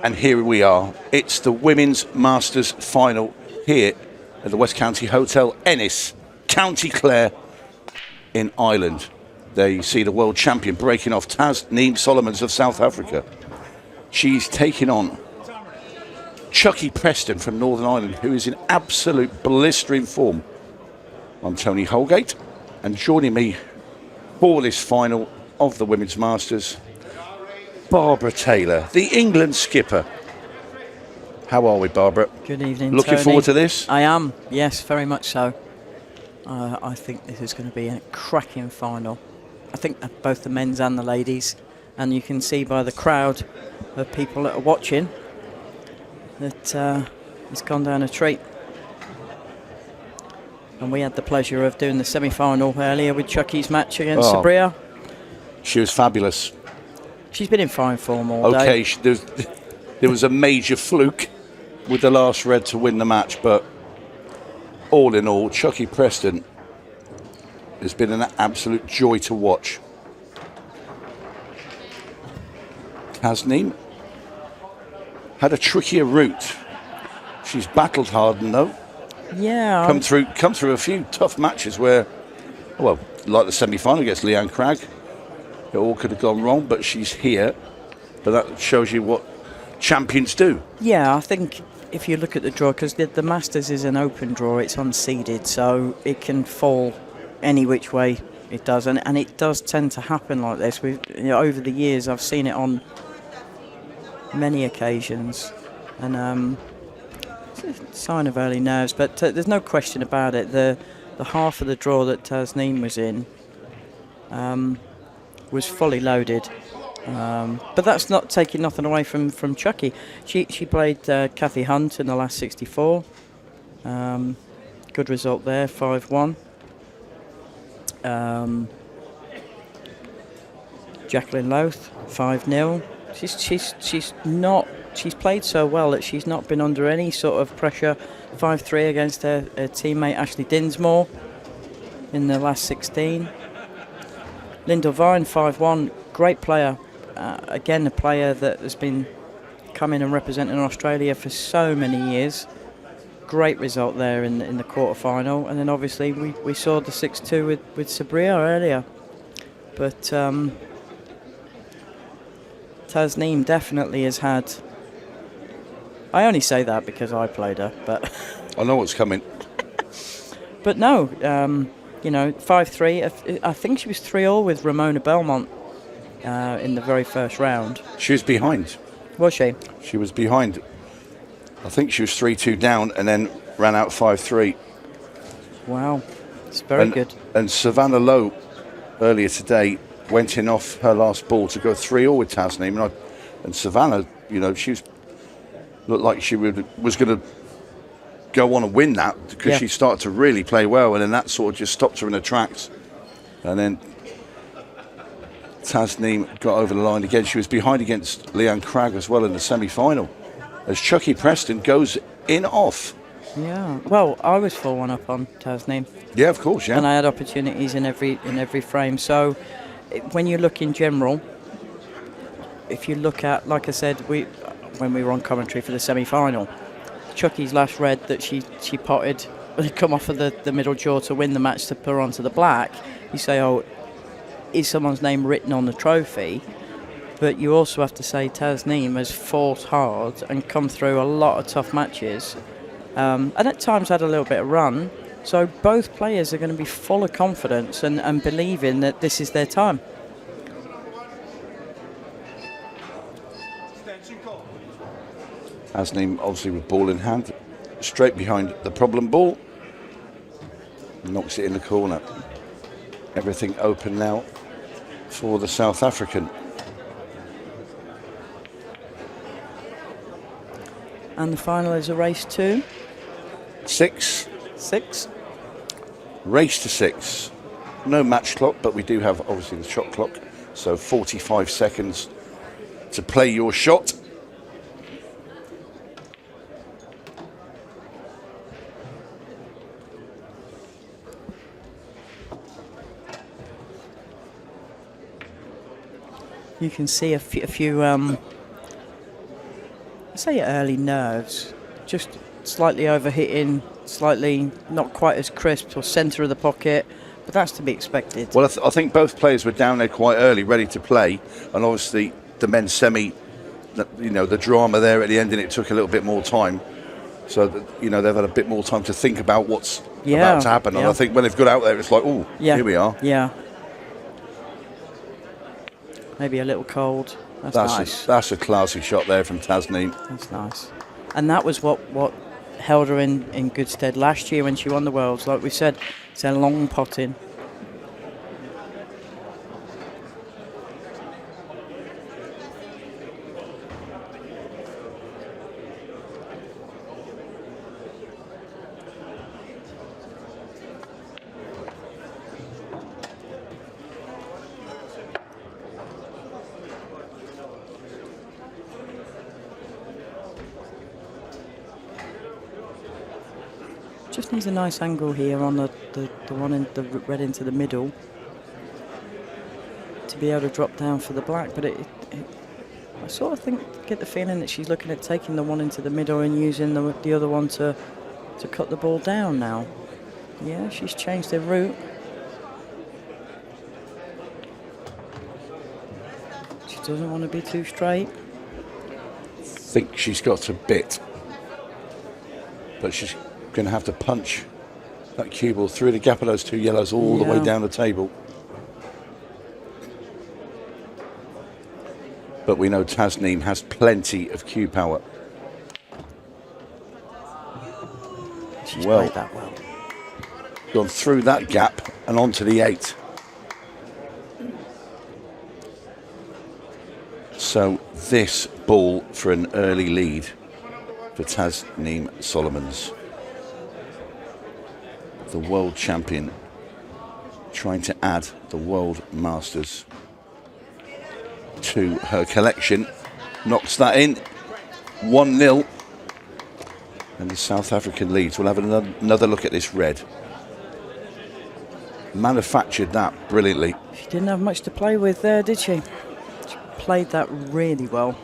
And here we are. It's the Women's Masters final here at the West County Hotel, Ennis, County Clare in Ireland. There you see the world champion breaking off Tasneem Solomons of South Africa. She's taking on Chucky Preston from Northern Ireland, who is in absolute blistering form. I'm Tony Holgate, and joining me for this final of the Women's Masters, Barbara Taylor, the England skipper. How are we, Barbara? Good evening, Looking Tony. forward to this? I am, yes, very much so. I think this is going to be a cracking final. I think both the men's and the ladies, and you can see by the crowd of people that are watching that it's gone down a treat. And we had the pleasure of doing the semi-final earlier with Chucky's match against Sabrilla. She was fabulous. She's been in fine form all day. Okay, there was a major fluke with the last red to win the match, but all in all, Chucky Preston has been an absolute joy to watch. Tasneem had a trickier route. She's battled hard, though. Yeah. Come through a few tough matches where, well, like the semi-final against Leanne Cragg, it all could have gone wrong, but she's here. But that shows you what champions do. Yeah, I think if you look at the draw, because the Masters is an open draw, it's unseeded, so it can fall any which way it does, and it does tend to happen like this. Over the years, I've seen it on many occasions, and it's a sign of early nerves. But there's no question about it. The half of the draw that Tasneem was in was fully loaded. But that's not taking nothing away from Chucky. She played 𝗘𝗃𝗄𝗏 Hunt in the last 64. Good result there, 5-1. Jacqueline Loth, 5-0. She's played so well that she's not been under any sort of pressure. 5-3 against her teammate Ashley Dinsmore in the last 16. Lyndall Vine, 5-1. Great player. Again, a player that has been coming and representing Australia for so many years. Great result there in the quarter-final. And then obviously we saw the 6-2 with Sabrilla earlier. But Tasneem definitely has had... I only say that because I played her, but... I know what's coming. But no, 5-3. I think she was 3-all with Ramona Belmont in the very first round. She was behind. Was she? She was behind. I think she was 3-2 down and then ran out 5-3. Wow, it's very good. And Savannah Lowe earlier today went in off her last ball to go 3-all with Tasneem, and Savannah, she looked like she was going to go on and win that because she started to really play well, and then that sort of just stopped her in her tracks. And then Tasneem got over the line again. She was behind against Leanne Cragg as well in the semi-final, as Chucky Preston goes in off. Yeah, well, I was 4-1 up on Tasneem. Yeah, of course, yeah. And I had opportunities in every frame. So when you look in general, if you look at, like I said, when we were on commentary for the semi-final, Chucky's last red that she potted, come off of the middle jaw to win the match to put her onto the black, you say, oh, is someone's name written on the trophy? But you also have to say Tasneem has fought hard and come through a lot of tough matches, and at times had a little bit of run. So both players are going to be full of confidence and believing that this is their time. Tasneem obviously with ball in hand, straight behind the problem ball, knocks it in the corner. Everything open now for the South African. And the final is a race to 6. 6. Race to 6. No match clock, but we do have obviously the shot clock, so 45 seconds to play your shot. You can see a few I say early nerves, just slightly overhitting, slightly not quite as crisp or centre of the pocket, but that's to be expected. Well, I think both players were down there quite early, ready to play, and obviously the men's semi, the drama there at the end, and it took a little bit more time. So that, they've had a bit more time to think about what's about to happen. And I think when they've got out there, it's like, oh, here we are. Yeah. Maybe a little cold. That's nice. That's a classy shot there from Tasneem. That's nice. And that was what held her in good stead last year when she won the Worlds. Like we said, it's a long potting. Just needs a nice angle here on the one in the red into the middle to be able to drop down for the black. But I sort of get the feeling that she's looking at taking the one into the middle and using the other one to cut the ball down now. Yeah, she's changed her route. She doesn't want to be too straight. I think she's got a bit, but she's going to have to punch that cue ball through the gap of those two yellows all the way down the table. But we know Tasneem has plenty of cue power. She's played that well. Gone through that gap and onto the 8. So this ball for an early lead for Tasneem Solomons, the world champion, trying to add the World Masters to her collection. Knocks that in, 1-0. And the South African leads. We'll have another look at this red. Manufactured that brilliantly. She didn't have much to play with there, did she? She played that really well.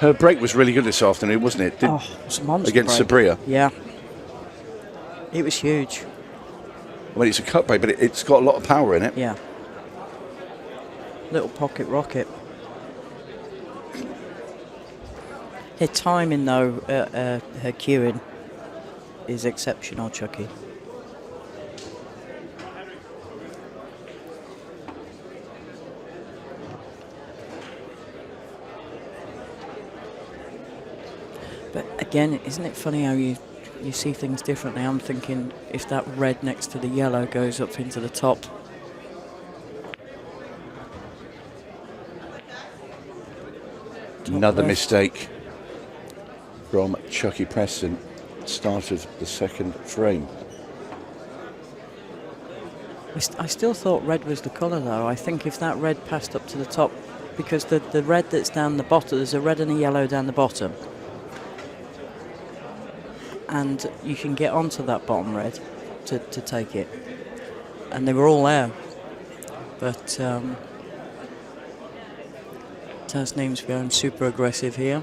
Her break was really good this afternoon, wasn't it? It was a monster against break. Sabrilla. Yeah. It was huge. I mean, it's a cut break, but it's got a lot of power in it. Yeah. Little pocket rocket. Her timing, though, her cueing is exceptional, Chucky. But again, isn't it funny how you see things differently? I'm thinking if that red next to the yellow goes up into the top. Another mistake from Chucky Preston. Started the second frame. I still thought red was the colour, though. I think if that red passed up to the top, because the red that's down the bottom, there's a red and a yellow down the bottom. And you can get onto that bottom red to take it. And they were all there. But Tasneem's going super aggressive here.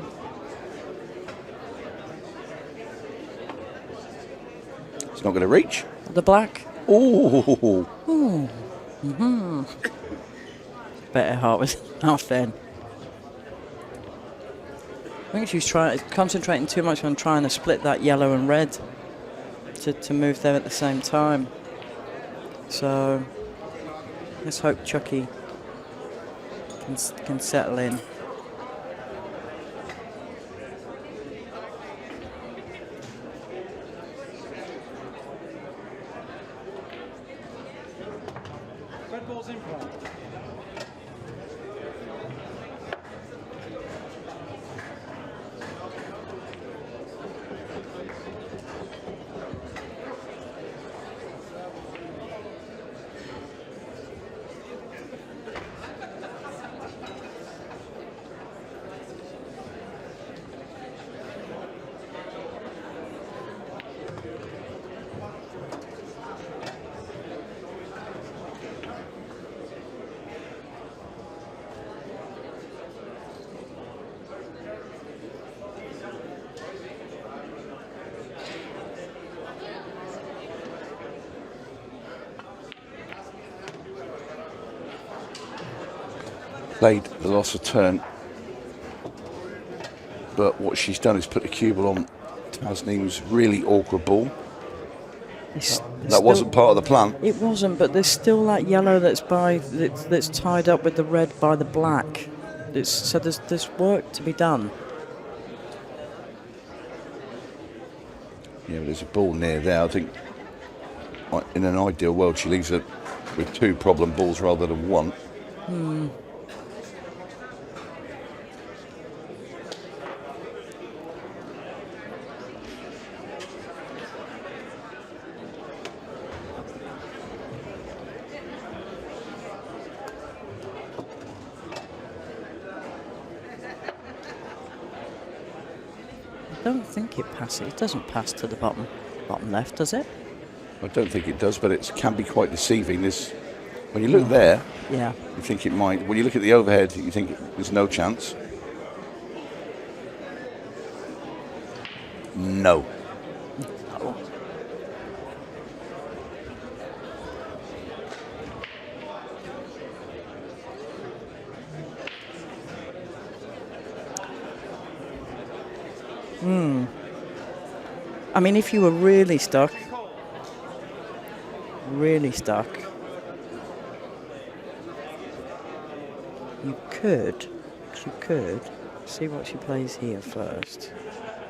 It's not going to reach. The black. Ooh. Ooh. Mm-hmm. Bet her heart was half then. I think she was concentrating too much on trying to split that yellow and red to move them at the same time. So let's hope Chucky can settle in. Red ball's in front. played the loss of turn. But what she's done is put the cue ball on Tasneem's really awkward ball. That wasn't part of the plan. It wasn't, but there's still that yellow that's tied up with the red by the black. So there's work to be done. Yeah, but there's a ball near there. I think in an ideal world she leaves it with 2 problem balls rather than 1. I don't think it passes. It doesn't pass to the bottom left, does it? I don't think it does, but it can be quite deceiving. When you look there, yeah, you think it might. When you look at the overhead, you think there's no chance. No. I mean, if you were really stuck, you could see what she plays here first.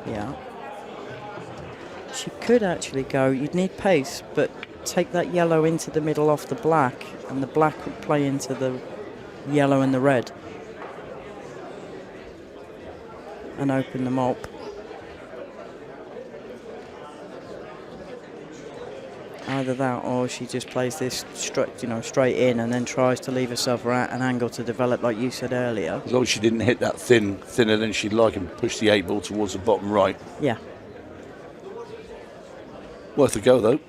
Yeah. She could actually go, you'd need pace, but take that yellow into the middle off the black, and the black would play into the yellow and the red. And open them up. Either that, or she just plays this straight in, and then tries to leave herself at an angle to develop, like you said earlier. As long as she didn't hit that thinner than she'd like, and push the 8 ball towards the bottom right. Yeah. Worth a go though.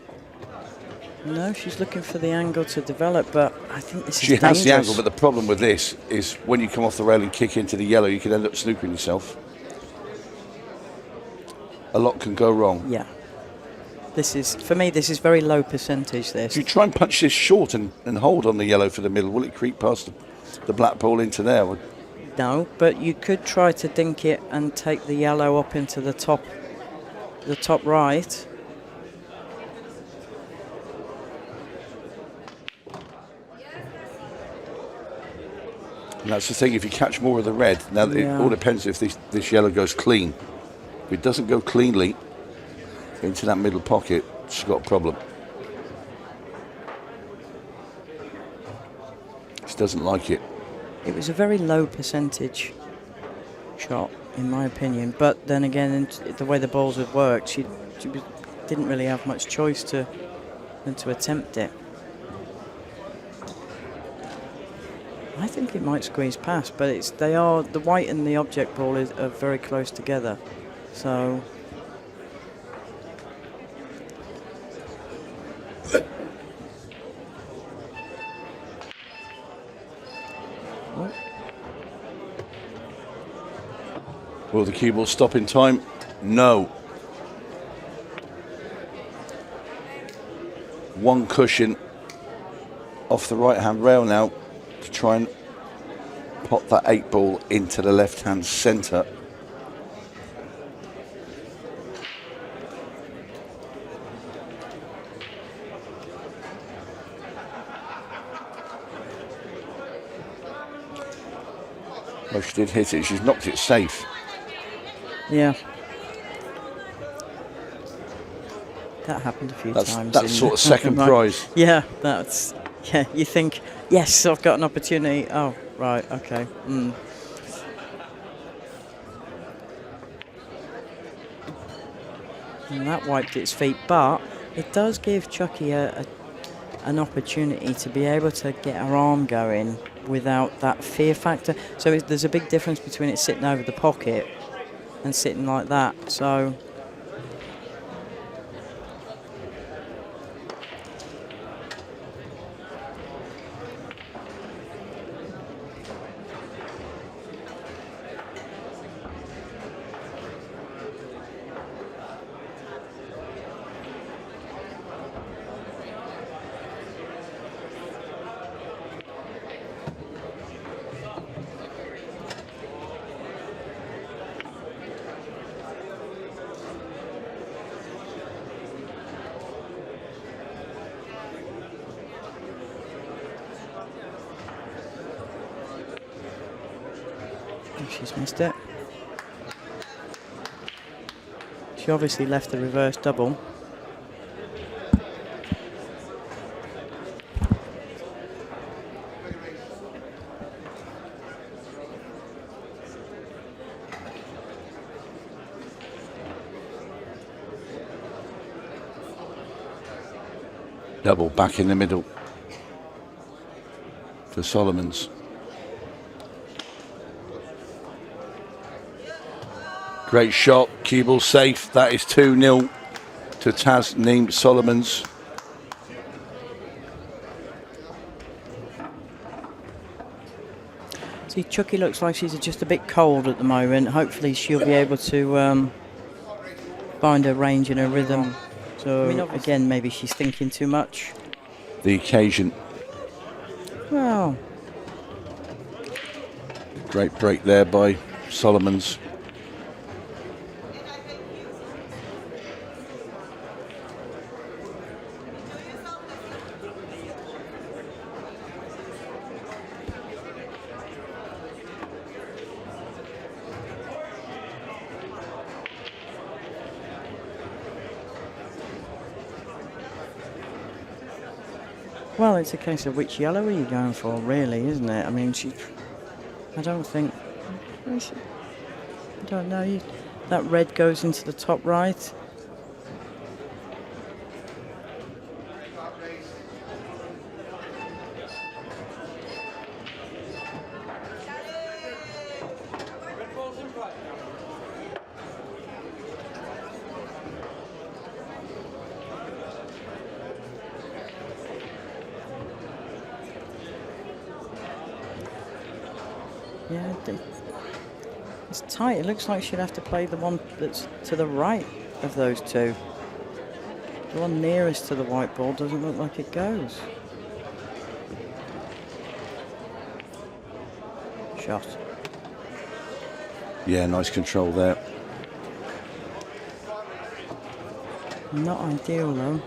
No, she's looking for the angle to develop, but I think this is dangerous. She has the angle, but the problem with this is when you come off the rail and kick into the yellow, you can end up snookering yourself. A lot can go wrong. Yeah. For me, this is very low percentage, this. If you try and punch this short and hold on the yellow for the middle, will it creep past the black ball into there? No, but you could try to dink it and take the yellow up into the top right. And that's the thing, if you catch more of the red, now it all depends if this yellow goes clean. If it doesn't go cleanly into that middle pocket, she's got a problem. She doesn't like it. It was a very low percentage shot, in my opinion. But then again, the way the balls have worked, she didn't really have much choice than to attempt it. I think it might squeeze past, but the white and the object ball are very close together. So will the cue ball stop in time? No. One cushion off the right-hand rail now to try and pop that 8 ball into the left-hand centre. Well, she did hit it. She's knocked it safe. Yeah. That happened a few times. That's sort of second prize. Yeah, you think, yes, I've got an opportunity. Oh, right, okay. And that wiped its feet, but it does give Chucky an opportunity to be able to get her arm going without that fear factor. So there's a big difference between it sitting over the pocket and sitting like that. So she's missed it. She obviously left the reverse double. Double back in the middle for Solomons. Great shot, 𝗘𝗲𝗄𝗆 safe. That is 2-0 to Tasneem Solomons. See, Chucky looks like she's just a bit cold at the moment. Hopefully she'll be able to find her range and her rhythm. So again, maybe she's thinking too much. The occasion. Well, great break there by Solomons. well, it's a case of which yellow are you going for, really, isn't it? I mean, I don't think. I don't know. That red goes into the top right. Yeah, it's tight. It looks like she'd have to play the one that's to the right of those two. The one nearest to the white ball doesn't look like it goes. Shot. Yeah, nice control there. Not ideal though.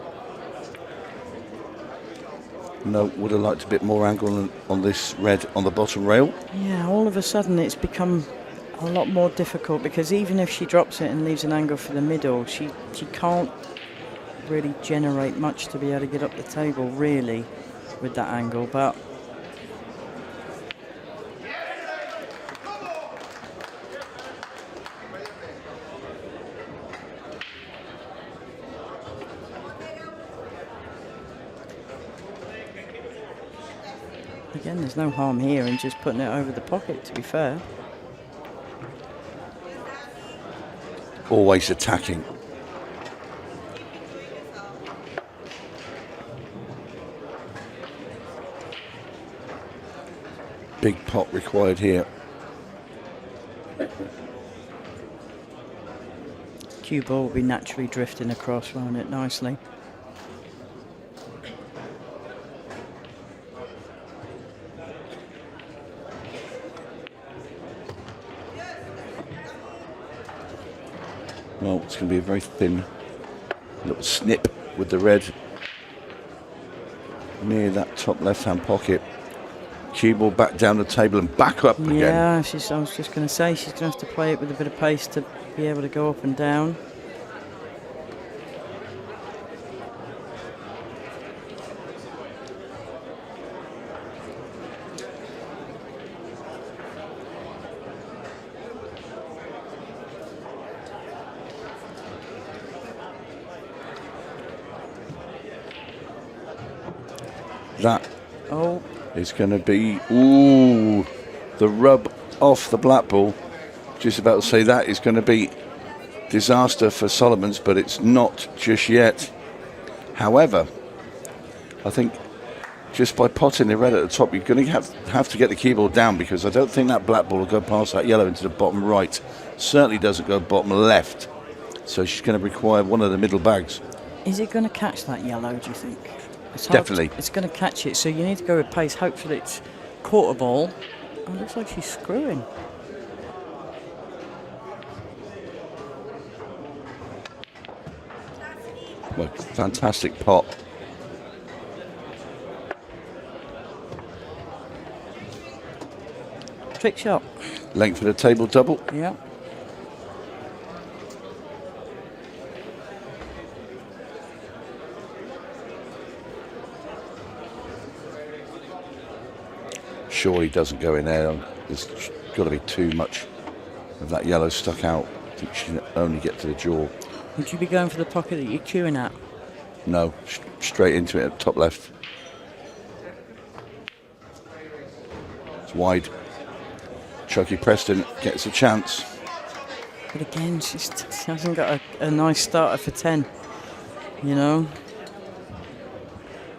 No, would have liked a bit more angle on this red on the bottom rail. Yeah, all of a sudden it's become a lot more difficult because even if she drops it and leaves an angle for the middle, she can't really generate much to be able to get up the table, really, with that angle. But again, there's no harm here in just putting it over the pocket, to be fair. Always attacking. Big pot required here. Cue ball will be naturally drifting across, won't it, nicely. Well, it's going to be a very thin little snip with the red near that top left-hand pocket. Cue ball back down the table and back up again. Yeah, I was just going to say she's going to have to play it with a bit of pace to be able to go up and down. That is going to be, ooh, the rub off the black ball. Just about to say that is going to be disaster for Solomons, but it's not just yet. However, I think just by potting the red at the top, you're going to have to get the keyboard down, because I don't think that black ball will go past that yellow into the bottom right. Certainly doesn't go bottom left. So she's going to require one of the middle bags. Is it going to catch that yellow, do you think? Definitely. It's going to catch it, so you need to go with pace. Hopefully it's quarter ball. Oh, it looks like she's screwing. Well, fantastic pot. Trick shot. Length of the table double. Yeah. Surely doesn't go in there. There's got to be too much of that yellow stuck out. I think she can only get to the jaw. Would you be going for the pocket that you're queuing at? No, straight into it at top left. It's wide. Chucky Preston gets a chance. But again, she hasn't got a nice starter for 10. You know?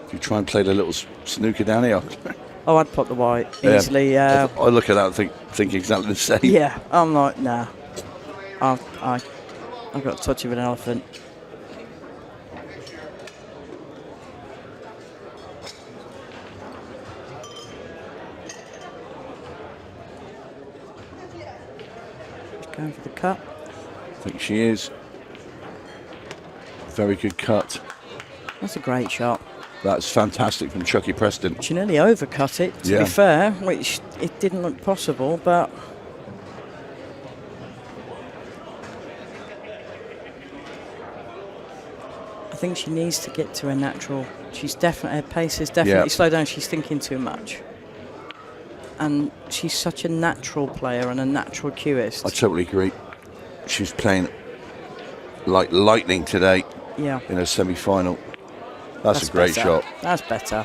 If you try and play the little snooker down here. Oh, I'd put the white easily. Yeah. I look at that and think exactly the same. Yeah, I'm like, nah. I've got a touch of an elephant. Going for the cut. I think she is. Very good cut. That's a great shot. That's fantastic from Chucky Preston. She nearly overcut it, to be fair, which it didn't look possible, but... I think she needs to get to a natural... her pace is definitely slowed down. She's thinking too much. And she's such a natural player and a natural cueist. I totally agree. She's playing like lightning today in a semi-final. That's a great shot. That's better.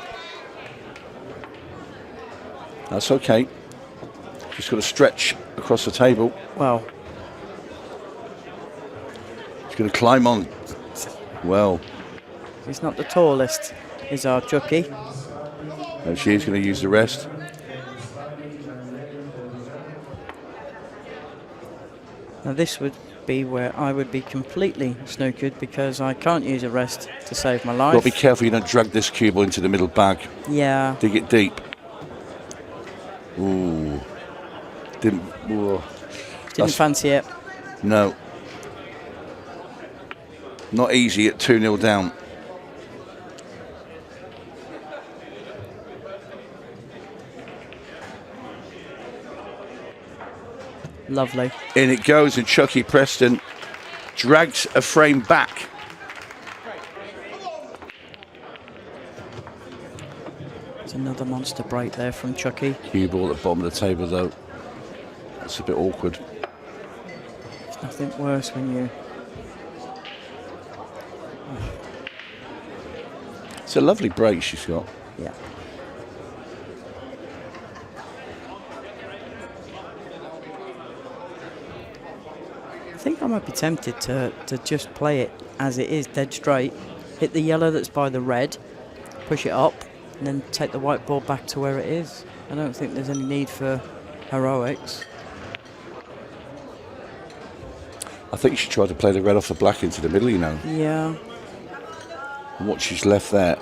That's okay. She's got to stretch across the table. Well. She's going to climb on. Well. He's not the tallest, is our Chucky. And she is going to use the rest. Now this would be where I would be completely snookered because I can't use a rest to save my life. Got to be careful you don't drag this cue ball into the middle bag. Yeah. Dig it deep. Ooh. Didn't fancy it. No. Not easy at 2-0 down. Lovely. In it goes, and Chucky Preston drags a frame back. There's another monster break there from Chucky. Cue ball at the bottom of the table, though. That's a bit awkward. There's nothing worse when you... It's a lovely break she's got. Yeah. I think I might be tempted to just play it as it is, dead straight. Hit the yellow that's by the red, push it up, and then take the white ball back to where it is. I don't think there's any need for heroics. I think she tried to play the red off the black into the middle, you know. Yeah. And what she's left there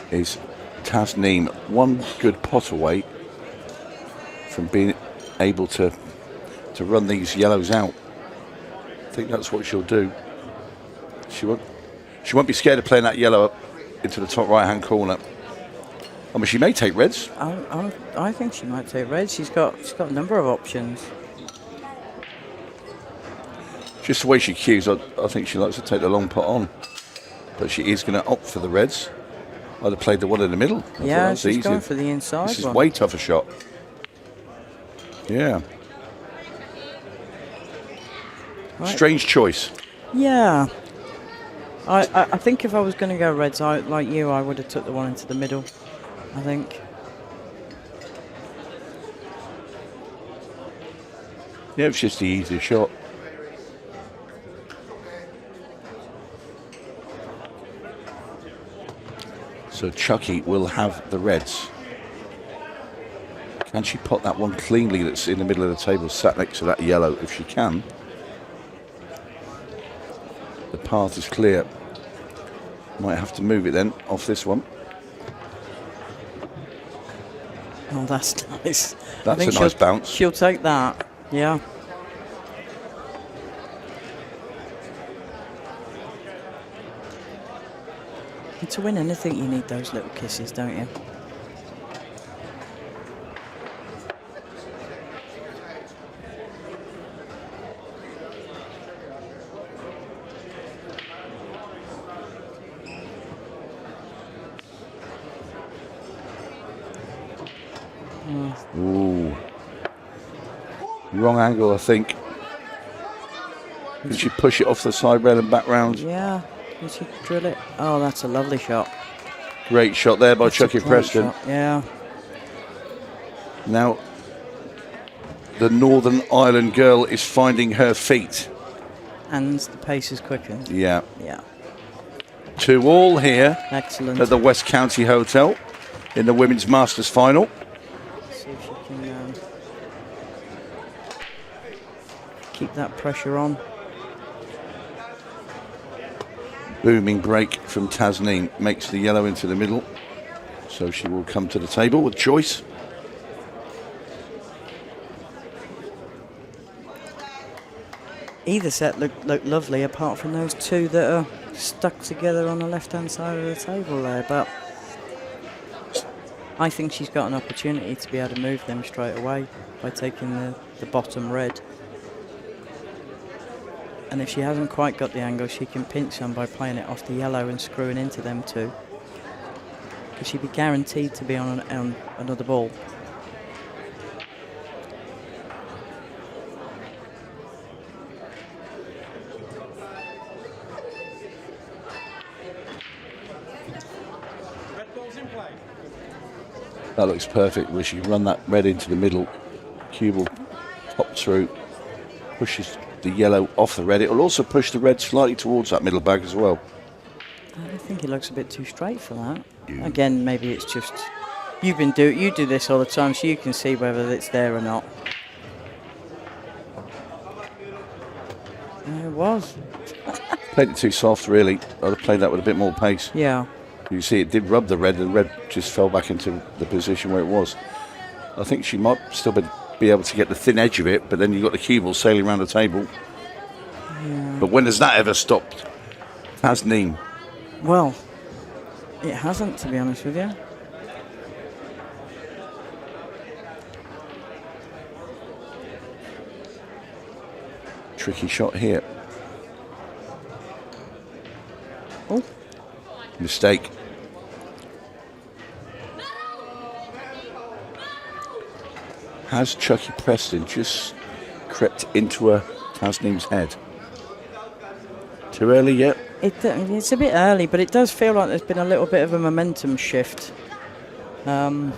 is Tasneem one good pot away from being able to run these yellows out. I think that's what she'll do. She won't be scared of playing that yellow up into the top right-hand corner. I mean, she may take reds. I think she might take reds. She's got a number of options. Just the way she cues, I think she likes to take the long pot on. But she is going to opt for the reds. I'd have played the one in the middle. Yeah, she's going for the inside. This is way tougher shot. Yeah. Right. Strange choice. Yeah. I think if I was going to go reds, like you, I would have took the one into the middle, I think. Yeah, it's just the easier shot. So Chucky will have the reds. Can she pot that one cleanly that's in the middle of the table, sat next to that yellow? If she can, the path is clear. Might have to move it then off this one. Oh, that's nice. That's a nice bounce. She'll take that, yeah. And to win anything, you need those little kisses, don't you? Ooh. Wrong angle, I think. Did she push it off the side rail and back round? Yeah. Did she drill it? Oh, that's a lovely shot. Great shot there by Chucky Preston. Shot. Yeah. Now, the Northern Ireland girl is finding her feet. And the pace is quickened. Yeah. Yeah. 2-2 here. Excellent. At the West County Hotel in the Women's Masters final. See if she can keep that pressure on. Booming break from Tasneem makes the yellow into the middle. So she will come to the table with choice. Either set look lovely, apart from those two that are stuck together on the left-hand side of the table there. But I think she's got an opportunity to be able to move them straight away by taking the bottom red. And if she hasn't quite got the angle, she can pinch them by playing it off the yellow and screwing into them too. Because she'd be guaranteed to be on another ball. Red ball's in play. That looks perfect where she run that red into the middle. Cue will pop through, pushes the yellow off the red. It will also push the red slightly towards that middle bag as well. I think it looks a bit too straight for that. Again, maybe it's just you do this all the time, so you can see whether it's there or not. It was. Played it too soft, really. I'd have played that with a bit more pace. Yeah. You see, it did rub the red, and the red just fell back into the position where it was. I think she might still be able to get the thin edge of it, but then you've got the cue ball sailing around the table. Yeah. But when has that ever stopped? Tasneem. Well, it hasn't, to be honest with you. Tricky shot here. Oh. Mistake. Has Chucky Preston just crept into Tasneem's head? Too early yet? It's a bit early, but it does feel like there's been a little bit of a momentum shift. Although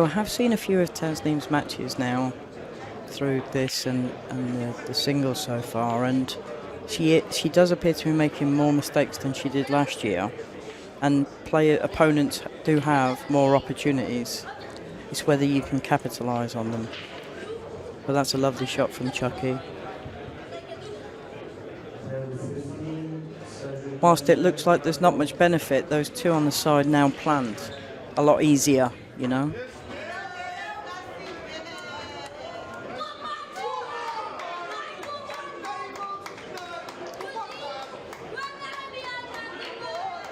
I have seen a few of Tasneem's matches now through this and the singles so far, and she does appear to be making more mistakes than she did last year, and opponents do have more opportunities. It's whether you can capitalise on them. But that's a lovely shot from Chucky. Whilst it looks like there's not much benefit, those two on the side now planned. A lot easier, you know.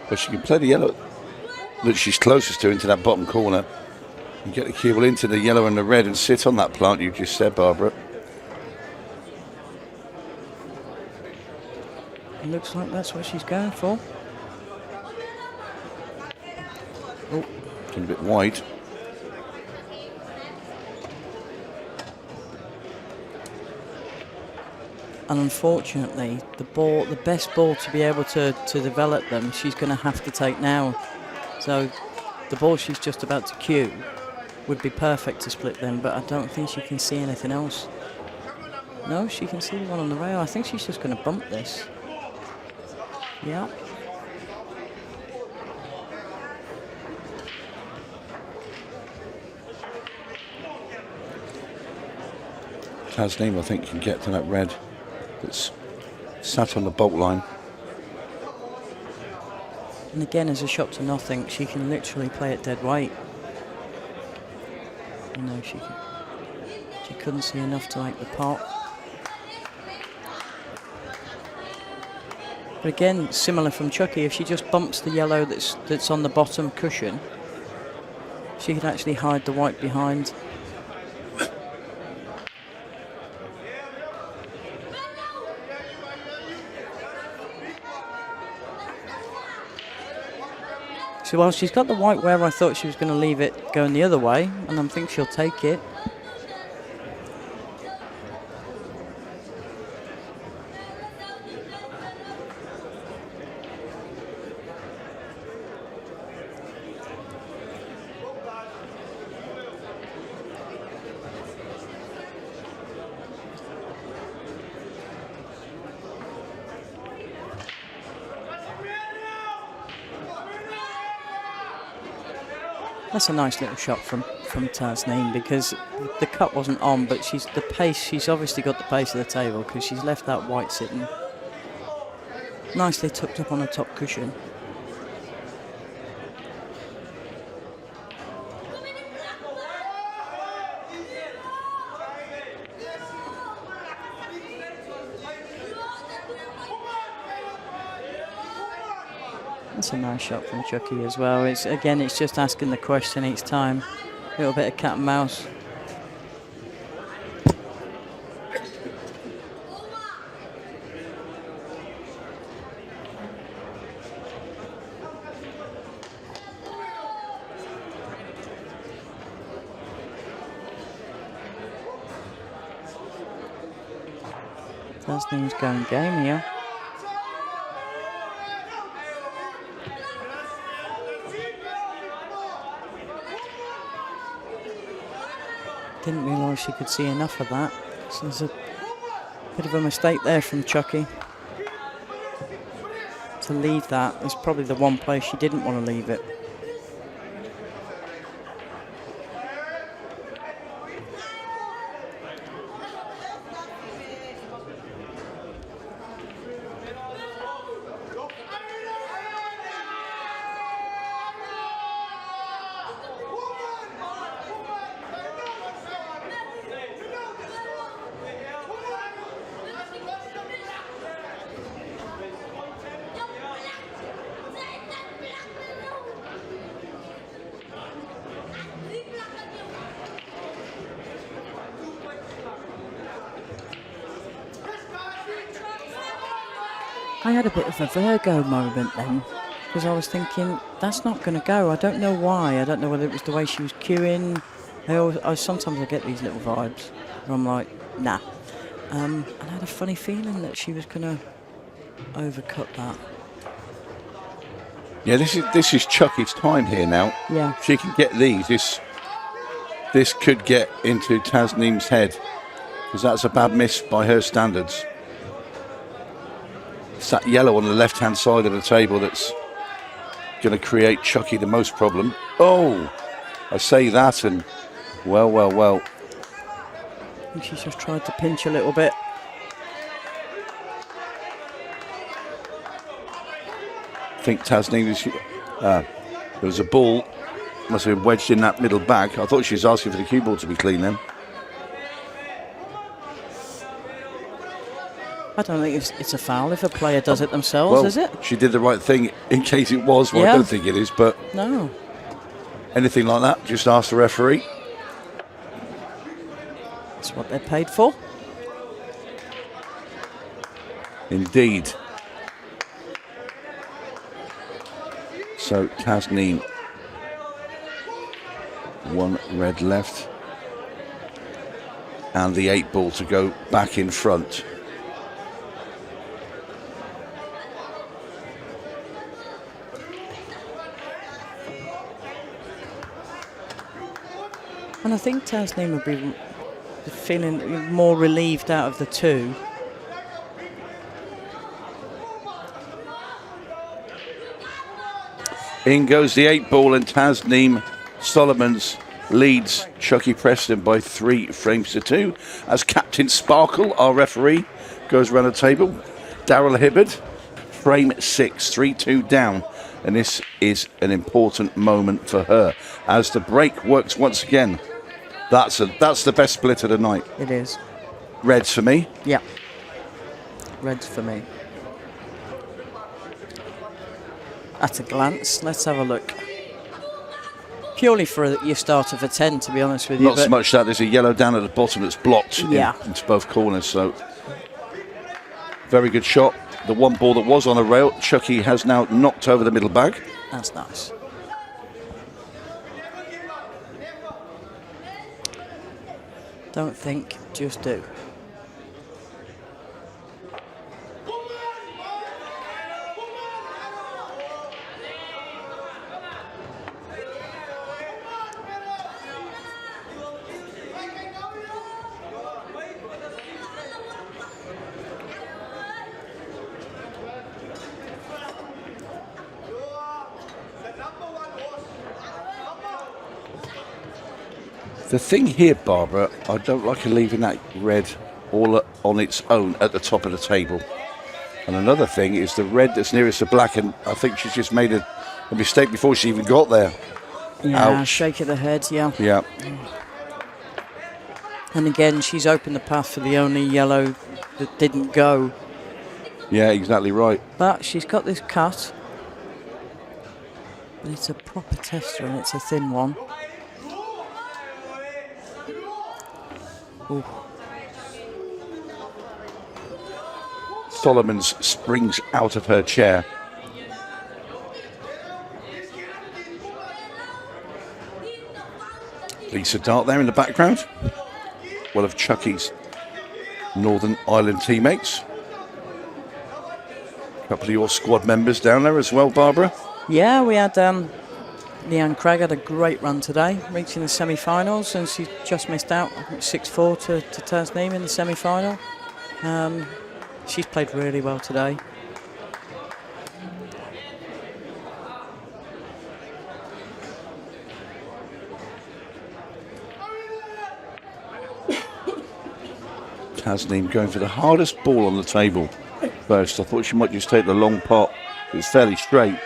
But she can play the yellow that she's closest to into that bottom corner and get the cue ball into the yellow and the red and sit on that plant you just said, Barbara. It looks like that's what she's going for. Oh, a bit wide. And unfortunately, the best ball to be able to develop them, she's going to have to take now. So the ball she's just about to cue would be perfect to split them, but I don't think she can see anything else. No, she can see the one on the rail. I think she's just going to bump this. Yeah. Tasneem, I think, can get to that red that's sat on the bolt line. And again, as a shot to nothing, she can literally play it dead weight. You know, she couldn't see enough to make the pot. But again, similar from Chucky, if she just bumps the yellow that's on the bottom cushion, she could actually hide the white behind. So while she's got the white where I thought she was going to leave it going the other way, and I think she'll take it. That's a nice little shot from Tasneem, because the cut wasn't on, but she's obviously got the pace of the table because she's left that white sitting nicely tucked up on the top cushion. That's a nice shot from Chucky as well. It's just asking the question each time. A little bit of cat and mouse. Tasneem's going game here. Didn't realise she could see enough of that. So there's a bit of a mistake there from Chucky. To leave that is probably the one place she didn't want to leave it. I had a bit of a Virgo moment then, because I was thinking, that's not going to go. I don't know why. I don't know whether it was the way she was queuing. Sometimes I get these little vibes where I'm like, nah. And I had a funny feeling that she was going to overcut that. Yeah, this is Chucky's time here now. Yeah. She can get these. This could get into Tasneem's head, because that's a bad miss by her standards. It's that yellow on the left-hand side of the table that's going to create Chucky the most problem. Oh, I say that, and well. I think she's just tried to pinch a little bit. I think Tasneem there was a ball, must have been wedged in that middle bag. I thought she was asking for the cue ball to be clean then. I don't think it's a foul if a player does it themselves, is it? She did the right thing in case it was. Well, yeah. I don't think it is, but no. Anything like that, just ask the referee. That's what they're paid for. Indeed. So Tasneem, one red left, and the 8 ball to go back in front. And I think Tasneem will be feeling more relieved out of the two. In goes the 8 ball, and Tasneem Solomons leads Chucky Preston by 3 frames to 2. As Captain Sparkle, our referee, goes around the table. 𝗪𝗏𝗪𝗑, frame 6, 3-2 down. And this is an important moment for her as the break works once again. That's the best split of the night. It is. Reds for me. Yeah. Reds for me. At a glance, let's have a look. Purely for your start of a 10, to be honest with you. Not so much that there's a yellow down at the bottom that's blocked into both corners. So very good shot. The 1 ball that was on a rail, Chucky has now knocked over the middle bag. That's nice. Don't think, just do. The thing here, Barbara, I don't like her leaving that red all on its own at the top of the table. And another thing is the red that's nearest the black, and I think she's just made a mistake before she even got there. Yeah, Ouch. shake of the head, yeah. Yeah. And again, she's opened the path for the only yellow that didn't go. Yeah, exactly right. But she's got this cut. But it's a proper tester and it's a thin one. Ooh. Solomons springs out of her chair. Lisa Dart there in the background. One of Chucky's Northern Ireland teammates. A couple of your squad members down there as well, Barbara. Yeah, we had Leanne Craig had a great run today, reaching the semi-finals, and she just missed out 6-4 to Tasneem in the semi-final. She's played really well today. Tasneem going for the hardest ball on the table first. I thought she might just take the long pot. It was fairly straight,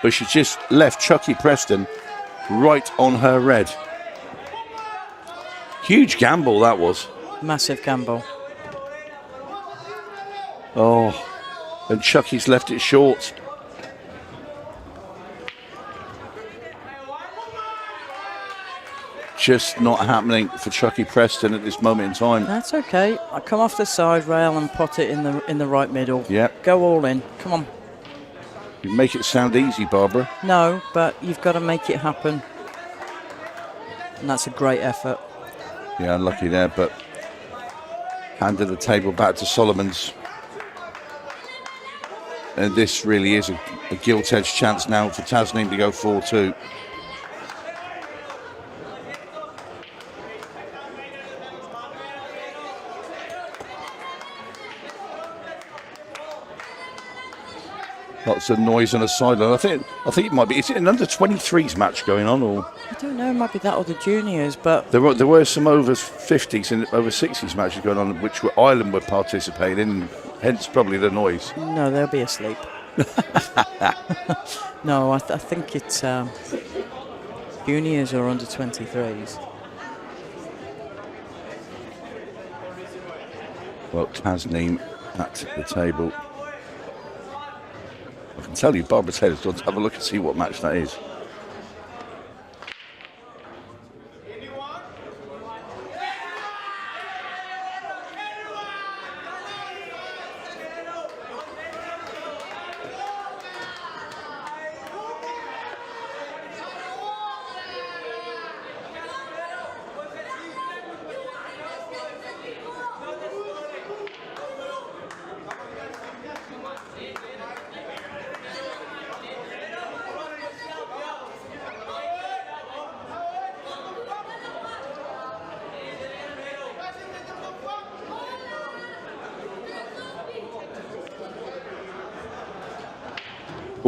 but she just left Chucky Preston right on her red. Huge gamble that was. Massive gamble. Oh, and Chucky's left it short. Just not happening for Chucky Preston at this moment in time. That's okay. I come off the side rail and pot it in the right middle. Yep. Go all in. Come on. You make it sound easy, Barbara. No, but you've got to make it happen. And that's a great effort. Yeah, unlucky there, but handed the table back to Solomons. And this really is a gilt-edged chance now for Tasneem to go 4-2. Lots of noise on the sideline. I think it might be. Is it an under-23s match going on, or I don't know. It might be that or the juniors, but there were some over 50s and over 60s matches going on, which Ireland were participating in. Hence, probably the noise. no, they'll be asleep. No, I think it's juniors or under 23s. Well, Tasneem at the table. I can tell you, Barbara Taylor's going to have a look and see what match that is.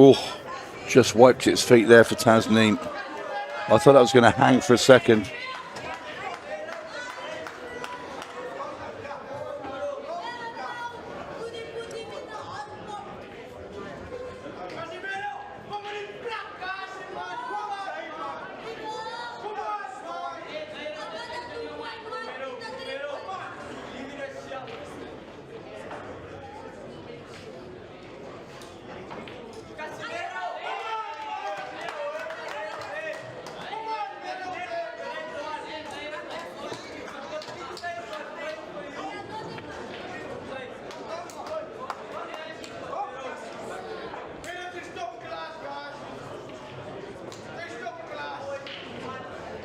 Oh, just wiped its feet there for Tasneem. I thought that was going to hang for a second.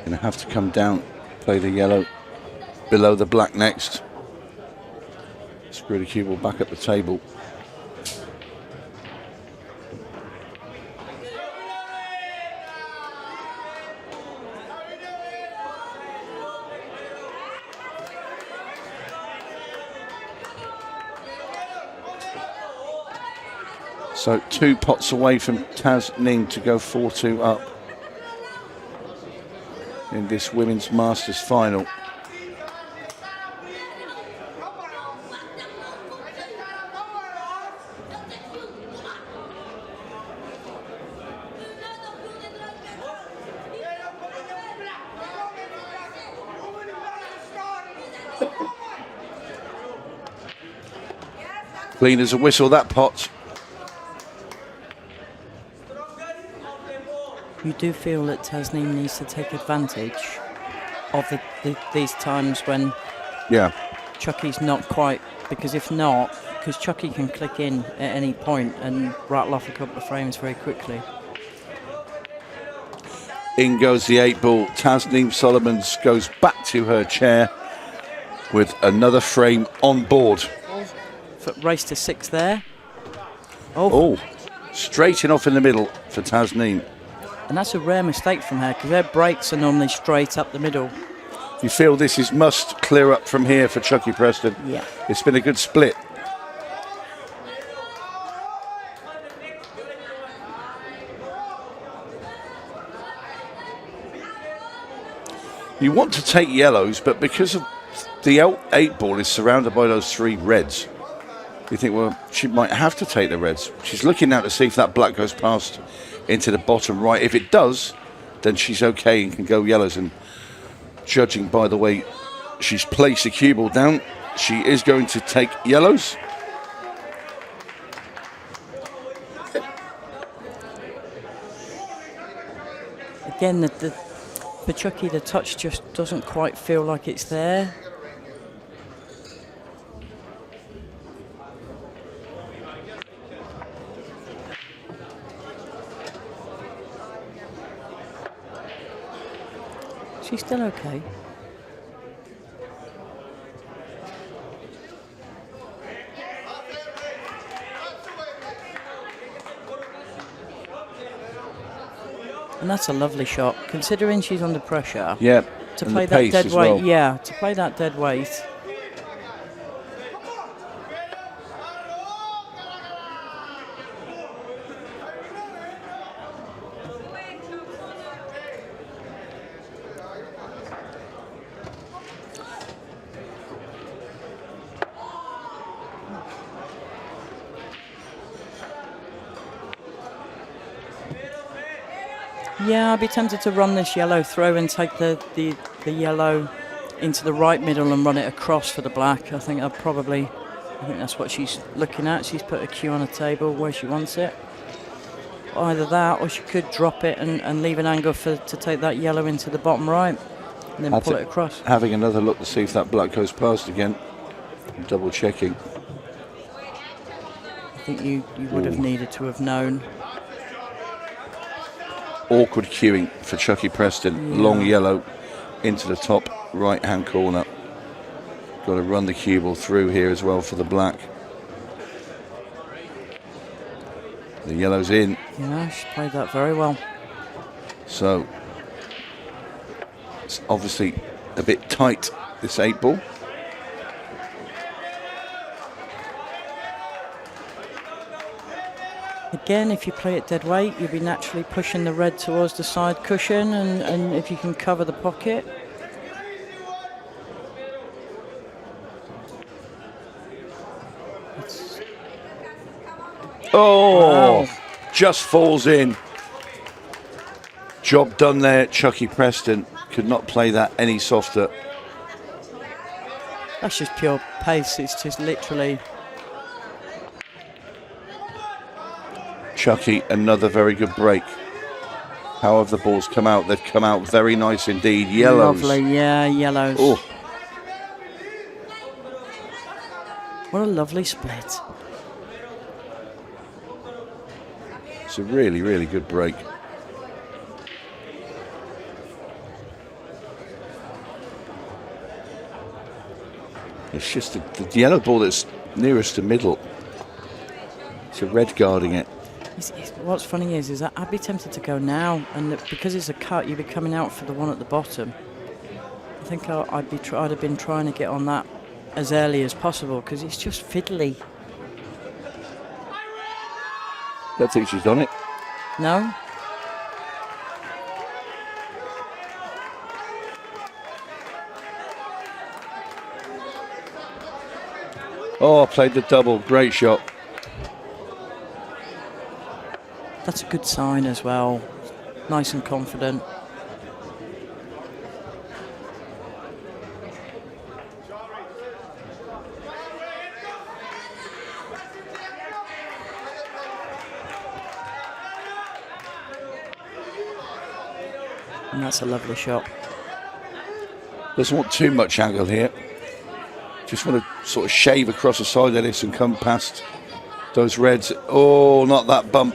Going to have to come down, play the yellow. below the black next. 𝗪𝗁𝗃𝗃𝗵 back at the table. So 2 pots away from Tasneem to go 4-2 up in this Women's Masters final. Clean as a whistle, that pot. You do feel that Tasneem needs to take advantage of these times when Chucky's not quite, because if not, because Chucky can click in at any point and rattle off a couple of frames very quickly. In goes the 8-ball. Tasneem Solomons goes back to her chair with another frame on board. Race to 6 there. Oh, straighten off in the middle for Tasneem. And that's a rare mistake from her, because her breaks are normally straight up the middle. You feel this is must clear up from here for Chucky Preston. Yeah. It's been a good split. You want to take yellows, but because of the 8-ball is surrounded by those 3 reds, you think, well, she might have to take the reds. She's looking now to see if that black goes past into the bottom right. If it does, then she's okay and can go yellows. And judging by the way she's placed the cue ball down, she is going to take yellows. Again, for Chucky, the touch just doesn't quite feel like it's there. She's still okay. And that's a lovely shot, considering she's under pressure. Yeah, to play that dead weight. Well. Yeah, to play that dead weight. Yeah, I'd be tempted to run this yellow through and take the yellow into the right middle and run it across for the black. I think that's what she's looking at. She's put a cue on a table where she wants it. Either that, or she could drop it and leave an angle to take that yellow into the bottom right and then pull it across. Having another look to see if that black goes past again. Double checking. I think you would have needed to have known. Awkward cueing for Chucky Preston. Yeah. Long yellow into the top right-hand corner. Got to run the cue ball through here as well for the black. The yellow's in. Yeah, she played that very well. So it's obviously a bit tight, this 8-ball. Again, if you play it dead weight, you'll be naturally pushing the red towards the side cushion, and if you can cover the pocket. Oh, wow. Just falls in. Job done there. Chucky Preston could not play that any softer. That's just pure pace. It's just literally... Chucky, another very good break. How have the balls come out? They've come out very nice indeed. Yellows. Lovely, yeah, yellows. Oh. What a lovely split. It's a really, really good break. It's just the yellow ball that's nearest the middle. It's a red guarding it. What's funny is that I'd be tempted to go now, and because it's a cut, you'd be coming out for the one at the bottom. I think I'd have been trying to get on that as early as possible because it's just fiddly. Don't think she's done it. No? Oh, played the double. Great shot. That's a good sign as well. Nice and confident. And that's a lovely shot. Doesn't want too much angle here. Just want to sort of shave across the side of this and come past those reds. Oh, not that bump.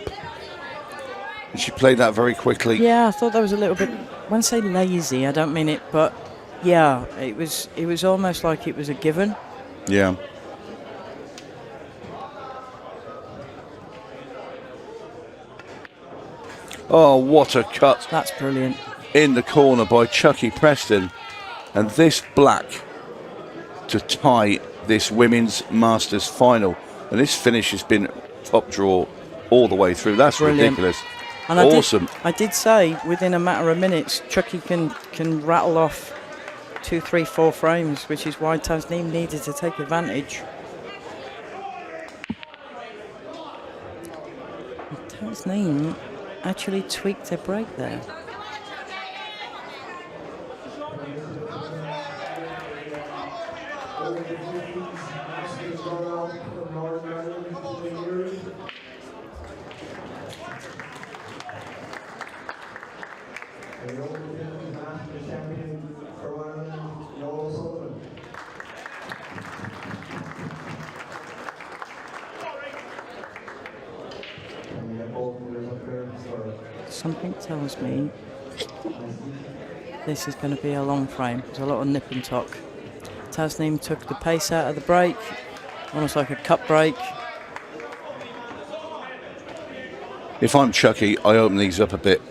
And she played that very quickly. Yeah, I thought that was a little bit, when I say lazy, I don't mean it, but yeah, it was almost like it was a given. Yeah. Oh, what a cut. That's brilliant. In the corner by Chucky Preston. And this black to tie this Women's Masters final. And this finish has been top draw all the way through. That's brilliant. Ridiculous. And awesome. I did say within a matter of minutes, Chucky can rattle off 2, 3, 4 frames, which is why Tasneem needed to take advantage. Tasneem actually tweaked her break there. Something tells me this is going to be a long frame. There's a lot of nip and tuck. Tasneem took the pace out of the break, almost like a cut break. If I'm Chucky, I open these up a bit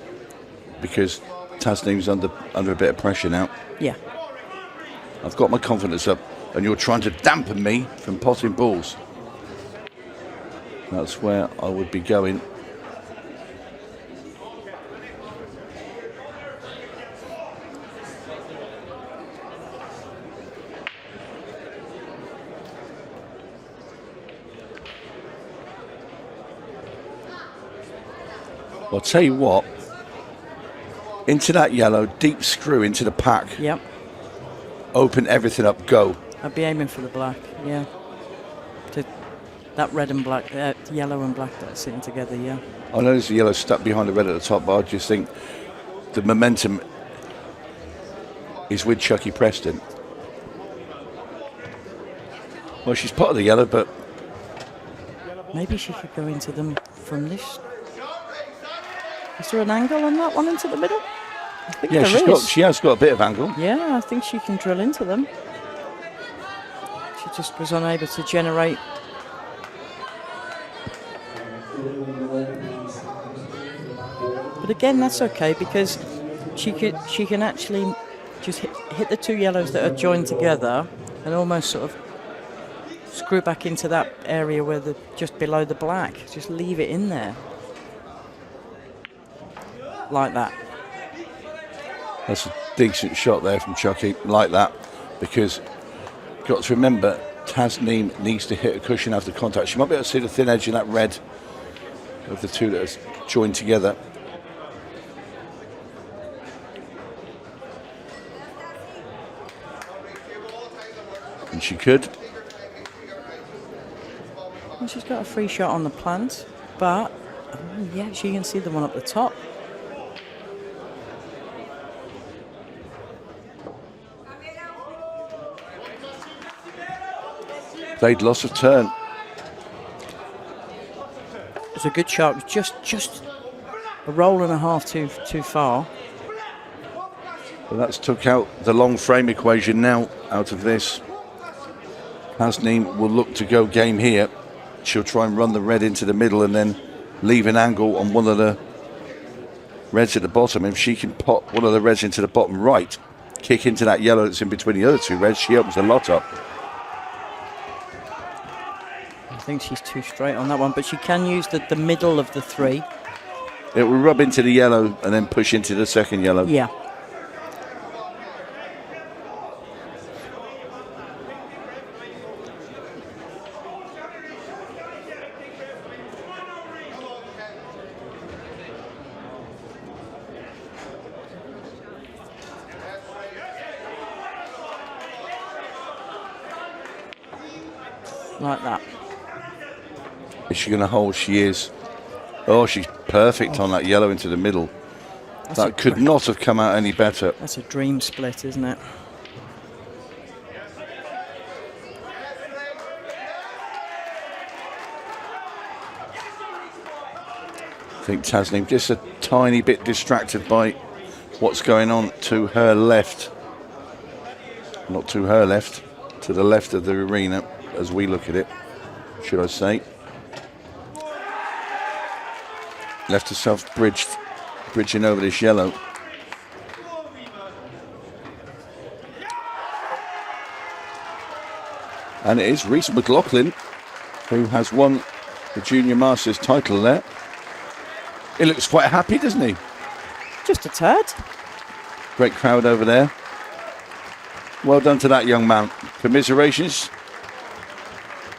because Tasneem's under a bit of pressure now. Yeah. I've got my confidence up and you're trying to dampen me from potting balls. That's where I would be going. I'll tell you what, into that yellow, deep screw into the pack. Yep. Open everything up, go. I'd be aiming for the black, yeah. That red and black, yellow and black that's sitting together, yeah. I know there's the yellow stuck behind the red at the top, but I just think the momentum is with Chucky Preston. Well, she's part of the yellow, but maybe she could go into them from this. Is there an angle on that one into the middle? I think yeah, she has got a bit of angle. Yeah, I think she can drill into them. She just was unable to generate. But again, that's okay because she can actually just hit the 2 yellows that are joined together and almost sort of screw back into that area where just below the black. Just leave it in there. Like that. That's a decent shot there from Chucky, like that, because you've got to remember Tasneem needs to hit a cushion after contact. She might be able to see the thin edge in that red of the 2 that are joined together. And she could. Well, she's got a free shot on the plant, but yeah, she can see the one up the top. Played loss of turn. It's a good shot. It was just a roll and a half too far. But that's took out the long frame equation now out of this. Tasneem will look to go game here. She'll try and run the red into the middle and then leave an angle on one of the reds at the bottom. If she can pop one of the reds into the bottom right, kick into that yellow that's in between the other two reds, she opens a lot up. I think she's too straight on that one, but she can use the middle of the three. It will rub into the yellow and then push into the second yellow. Yeah. Like that. Is she going to hold? She is. Oh, she's perfect on that yellow into the middle. That could not have come out any better. That's a dream split, isn't it? I think Tasneem just a tiny bit distracted by what's going on to her left. Not to her left, to the left of the arena as we look at it, should I say. Left herself bridging over this yellow. And it is Rhys McLaughlin who has won the Junior Masters title there. He looks quite happy, doesn't he? Just a tad. Great crowd over there. Well done to that young man. Commiserations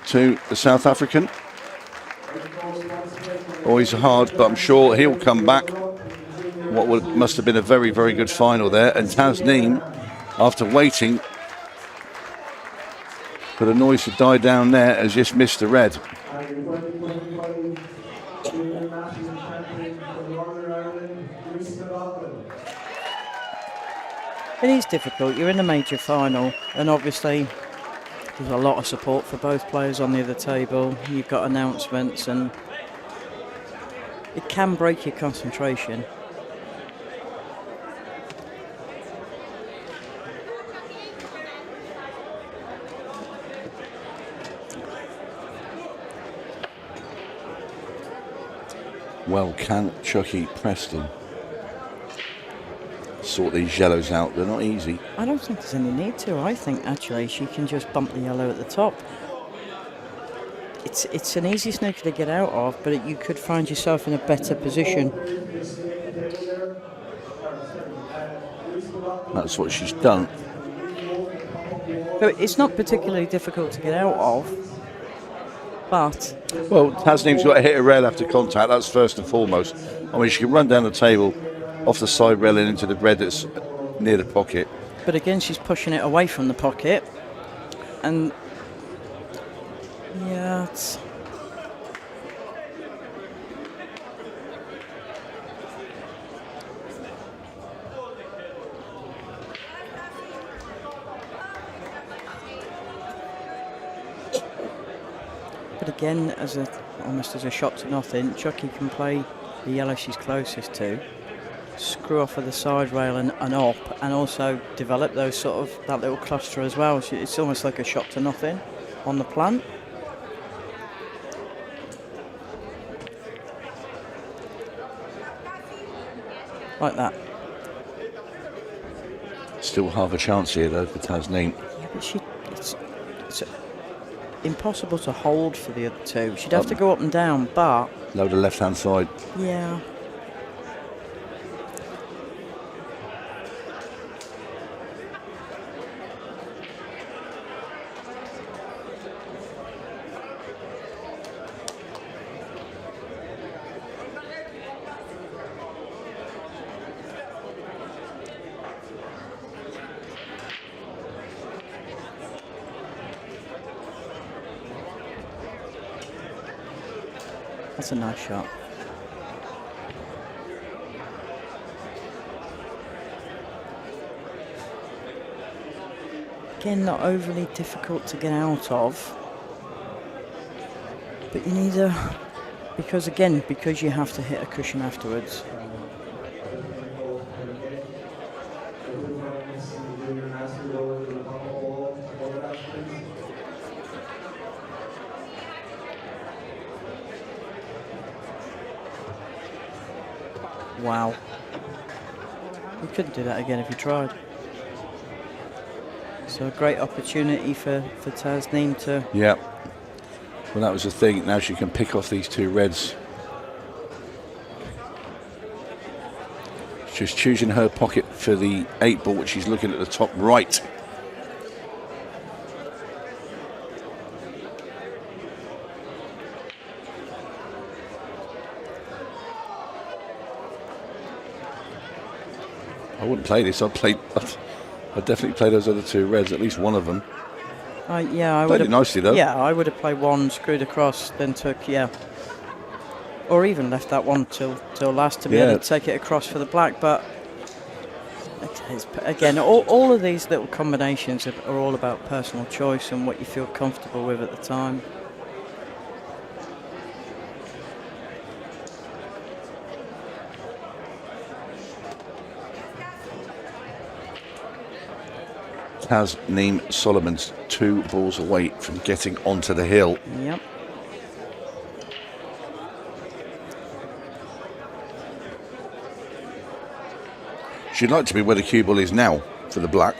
to the South African. Always hard, but I'm sure he'll come back. Must have been a very, very good final there. And Tasneem, after waiting for the noise to die down there, has just missed the red. It is difficult. You're in a major final, and obviously there's a lot of support for both players on the other table. You've got announcements, and it can break your concentration. Well, can Chucky Preston sort these yellows out? They're not easy. I don't think there's any need to. I think actually she can just bump the yellow at the top. It's an easy snooker to get out of, but you could find yourself in a better position. That's what she's done. But it's not particularly difficult to get out of, but... Well, Tasneem's got to hit a rail after contact, that's first and foremost. I mean, she can run down the table, off the side rail and into the red that's near the pocket. But again, she's pushing it away from the pocket, and... yeah, it's... But again, almost as a shot to nothing, Chucky can play the yellow she's closest to, screw off of the side rail and up, and also develop those that little cluster as well. It's almost like a shot to nothing on the plant. Like that. Still half a chance here though for Tasneem. Yeah, but it's impossible to hold for the other two. She'd have to go up and down, but... Load the left-hand side. Yeah. That's a nice shot. Again, not overly difficult to get out of, but you need because you have to hit a cushion afterwards. Wow. You couldn't do that again if you tried. So a great opportunity for Tasneem to... Yeah. Well, that was the thing. Now she can pick off these two reds. She's choosing her pocket for the 8-ball, which she's looking at the top right. I wouldn't play this. I'd definitely play those other two reds, at least one of them. Yeah, I would. Played it nicely though. Yeah, I would have played one, screwed across, then took, yeah. Or even left that one till last to be able to take it across for the black. But again, all of these little combinations are all about personal choice and what you feel comfortable with at the time. Tasneem Solomon's 2 balls away from getting onto the hill. Yep. She'd like to be where the cue ball is now for the black.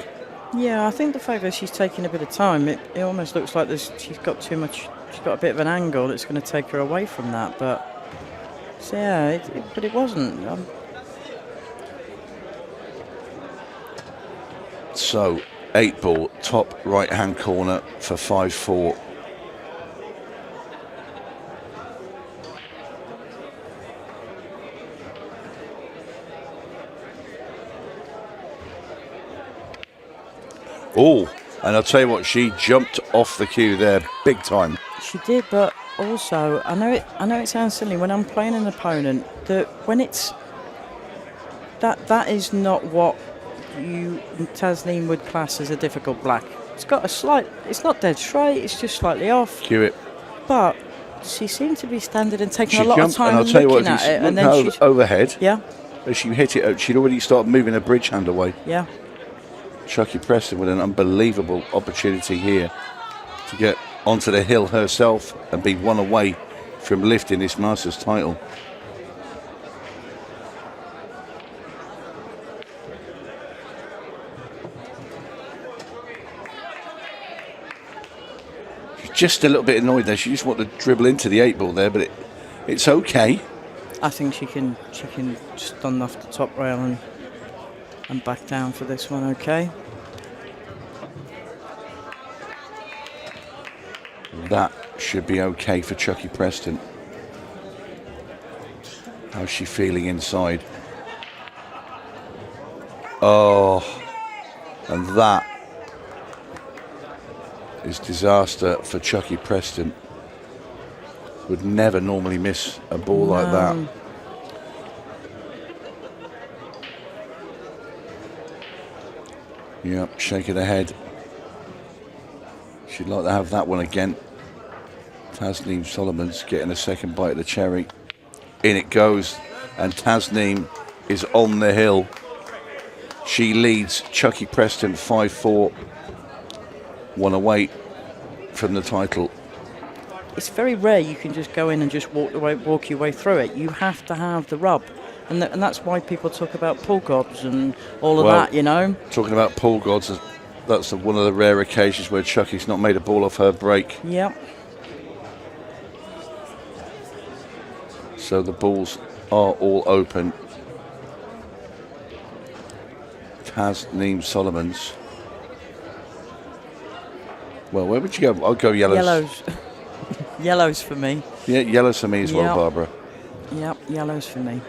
Yeah, I think the fact that she's taking a bit of time, it almost looks like she's got too much. She's got a bit of an angle that's going to take her away from that. But so yeah, but it wasn't. So 8-ball, top right-hand corner for 5-4. Oh, and I'll tell you what, she jumped off the cue there, big time. She did, but also I know it sounds silly when I'm playing an opponent that when it's that is not what Tasneem would class as a difficult black. It's got a slight, it's not dead straight, it's just slightly off. Cue it. But she seemed to be standing and taking She a lot jumped, of time and I'll tell you what, looking at it, and then she overhead. Yeah. As she hit it, she'd already started moving her bridge hand away. Yeah. Chucky Preston with an unbelievable opportunity here to get onto the hill herself and be one away from lifting this Masters title. She's just a little bit annoyed there. She just wanted to dribble into the 8-ball there, but it's okay. I think she can stun off the top rail and back down for this one, okay? That should be okay for Chucky Preston. How's she feeling inside? Oh, and that is disaster for Chucky Preston. Would never normally miss a ball like that. Yep, shaking her head. She'd like to have that one again. Tasneem Solomon's getting a second bite of the cherry. In it goes, and Tasneem is on the hill. She leads Chucky Preston 5-4, one away from the title. It's very rare you can just go in and just walk your way through it. You have to have the rub. And that's why people talk about pull gobs and all of that, you know. Talking about pull gods, that's one of the rare occasions where Chucky's not made a ball off her break. Yep. So the balls are all open. Tasneem Solomon's. Well, where would you go? I'll go yellows. Yellows. Yellows for me. Yeah, yellows for me as well, Barbara. Yep, yellows for me.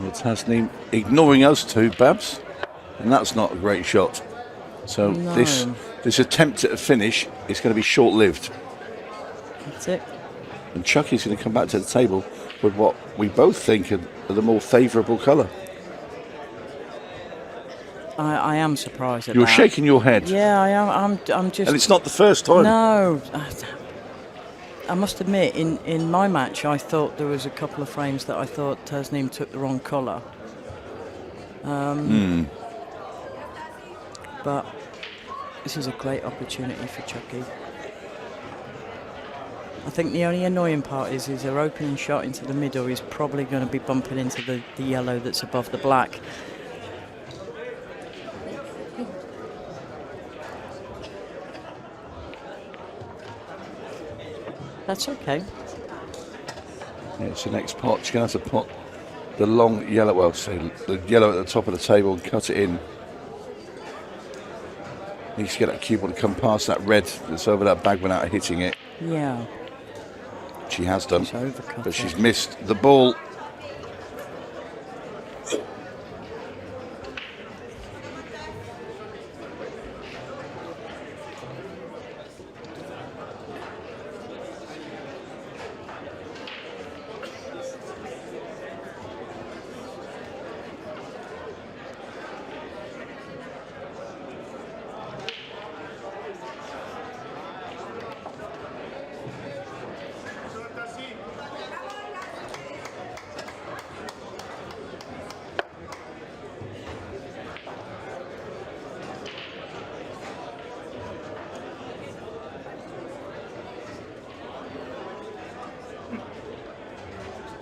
Well, Tasneem ignoring us too, Babs, and that's not a great shot. So No. this attempt at a finish is going to be short-lived. That's it. And Chucky's going to come back to the table with what we both think are the more favourable colour. I am surprised at You're that. shaking your head. Yeah, I am. I'm just. And it's not the first time. No. I must admit, in my match, I thought there was a couple of frames that I thought Tasneem took the wrong colour. But this is a great opportunity for Chucky. I think the only annoying part is her opening shot into the middle is probably going to be bumping into the yellow that's above the black. That's okay. Yeah, it's the next pot. She's going to have to pot the long yellow, well, say the yellow at the top of the table and cut it in. Needs to get that cue ball to come past that red that's over that bag without hitting it. Yeah. She has done, She's overcut but she's it. missed the ball.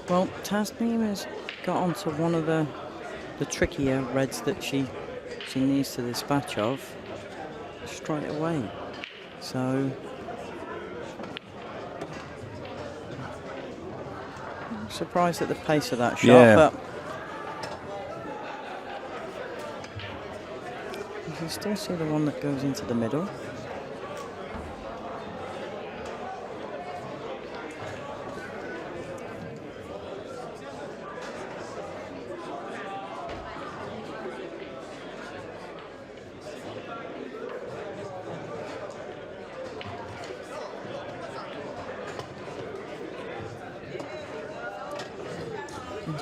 Well, Tasneem has got onto one of the trickier reds that she needs to dispatch of straight away. So I'm surprised at the pace of that shot, Yeah. but you can still see the one that goes into the middle.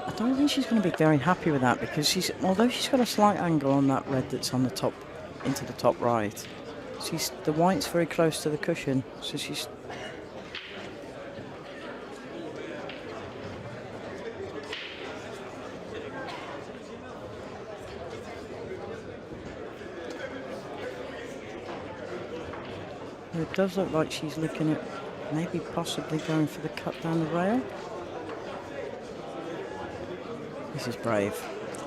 I don't think she's going to be very happy with that because although she's got a slight angle on that red that's on the top, into the top right, the white's very close to the cushion, so she's. It does look like she's looking at maybe possibly going for the cut down the rail. This is brave.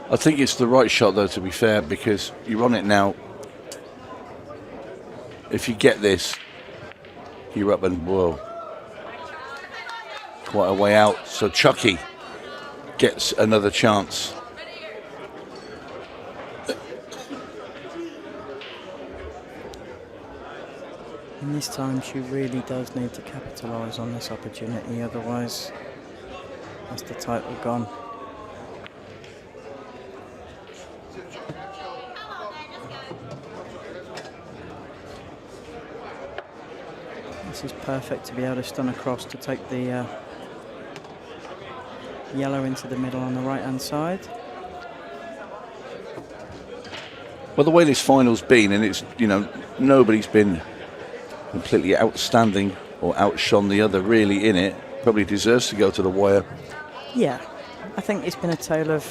I think it's the right shot, though, to be fair, because you're on it now. If you get this, you're up and, whoa, quite a way out. So Chucky gets another chance. And this time she really does need to capitalise on this opportunity, otherwise that's the title gone. This is perfect to be able to stun across to take the yellow into the middle on the right hand side. Well, the way this final's been, and it's, you know, nobody's been completely outstanding or outshone the other really in it, probably deserves to go to the wire. Yeah, I think it's been a tale of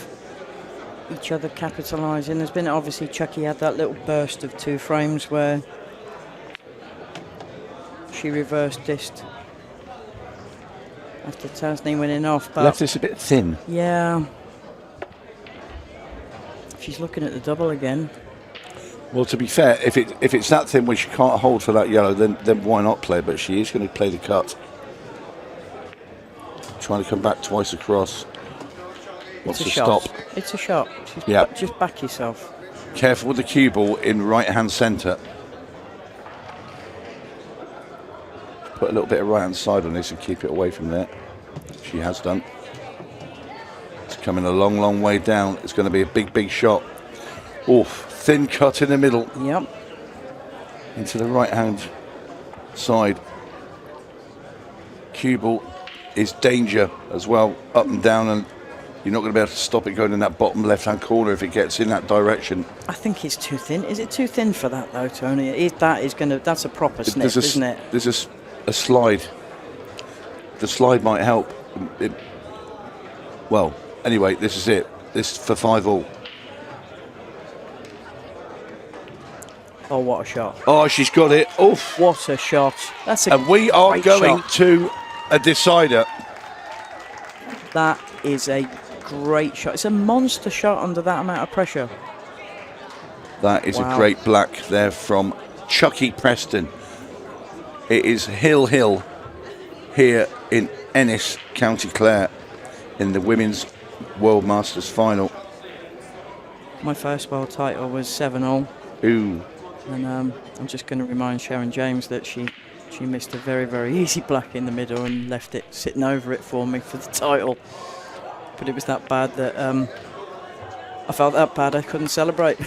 each other capitalising. There's been, obviously, Chucky had that little burst of 2 frames where she reversed dissed after Tasneem winning off. But Left this a bit thin. yeah, she's looking at the double again. Well, to be fair, if it's that thin where she can't hold for that yellow, then why not play? But she is going to play the cut. Trying to come back twice across. Wants It's a to shot. stop. It's a shot. Yeah. Just back yourself. Careful with the cue ball in right-hand centre. Put a little bit of right-hand side on this and keep it away from there. She has done. It's coming a long, long way down. It's going to be a big, big shot. Oof. Thin cut in the middle. Yep. Into the right-hand side. Cue ball is danger as well, up and down, and you're not going to be able to stop it going in that bottom left-hand corner if it gets in that direction. I think it's too thin. Is it too thin for that though, Tony? That's a proper snip, isn't it? There's a slide. The slide might help. Well, anyway, this is it. This is for 5-all. Oh, what a shot. Oh, she's got it. Oof. What a shot. That's a And we are great going shot. to a decider. That is a great shot. It's a monster shot under that amount of pressure. That is Wow. a great black there from Chucky Preston. It is 𝗧𝗏 here in Ennis, County Clare, in the Women's World Masters final. My first world title was 7-all. Ooh. And I'm just going to remind Sharon James that she missed a very, very easy black in the middle and left it sitting over it for me for the title. But it was that bad that I felt that bad I couldn't celebrate.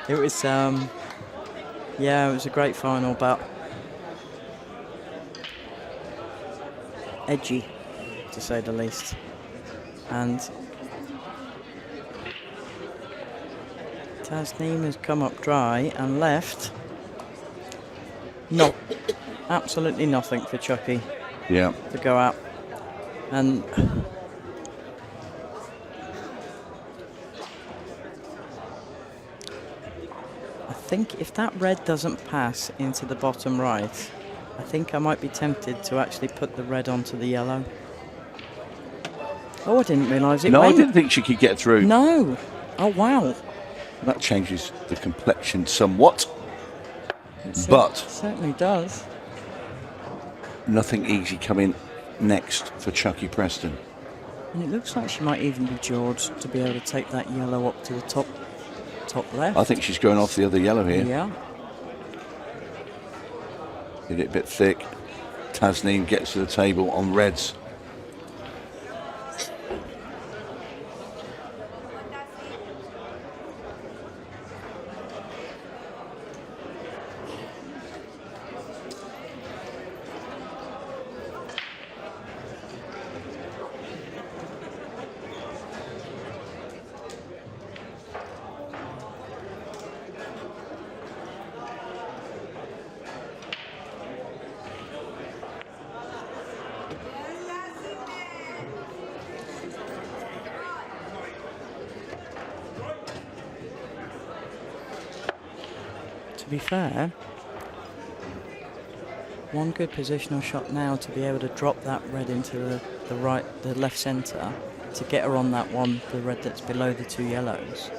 It was, yeah, it was a great final, but edgy, to say the least. And Tasneem has come up dry and left. No, absolutely nothing for Chucky Yeah. to go out. And I think if that red doesn't pass into the bottom right, I think I might be tempted to actually put the red onto the yellow. Oh, I didn't realise it. No, I went. didn't think she could get through. No. Oh, wow. That changes the complexion somewhat. But Certainly does. nothing easy coming next for Chucky Preston. And it looks like she might even be George to be able to take that yellow up to the top left. I think she's going off the other yellow here. Yeah. Hit it a bit thick. Tasneem gets to the table on reds. To be fair, one good positional shot now to be able to drop that red into the left centre to get her on that one, the red that's below the two yellows.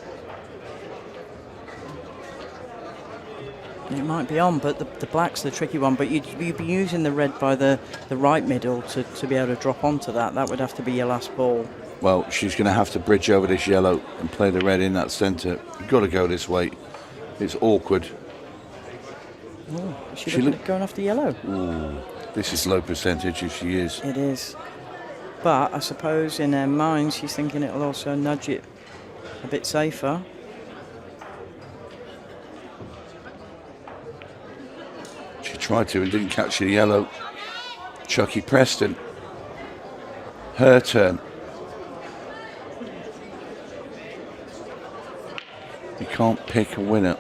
It might be on, but the black's the tricky one. But you'd be using the red by the right middle to be able to drop onto that. That would have to be your last ball. Well, she's going to have to bridge over this yellow and play the red in that centre. You've got to go this way. It's awkward. Oh, is she She looking look- at going off the yellow? Ooh, this is low percentage if she is. It is. But I suppose in her mind she's thinking it'll also nudge it a bit safer. She tried to and didn't catch the yellow. Chucky Preston. Her turn. You can't pick a winner.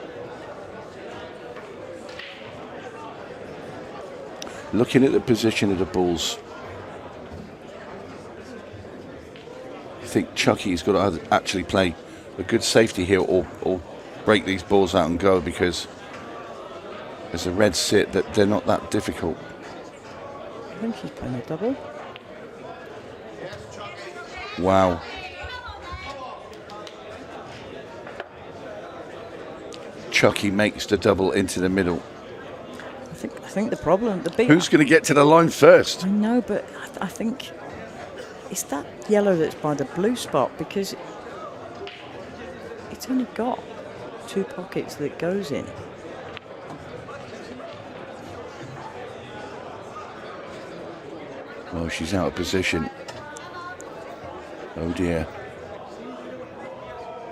Looking at the position of the balls, I think Chucky's got to either actually play a good safety here or break these balls out and go, because as the reds sit, that they're not that difficult. I think she's playing a double. Wow. Chucky makes the double into the middle. I think the problem, the big. Who's going to get to the line first? I know, but I think it's that yellow that's by the blue spot, because it's only got two pockets that it goes in. Oh, she's out of position. Oh dear.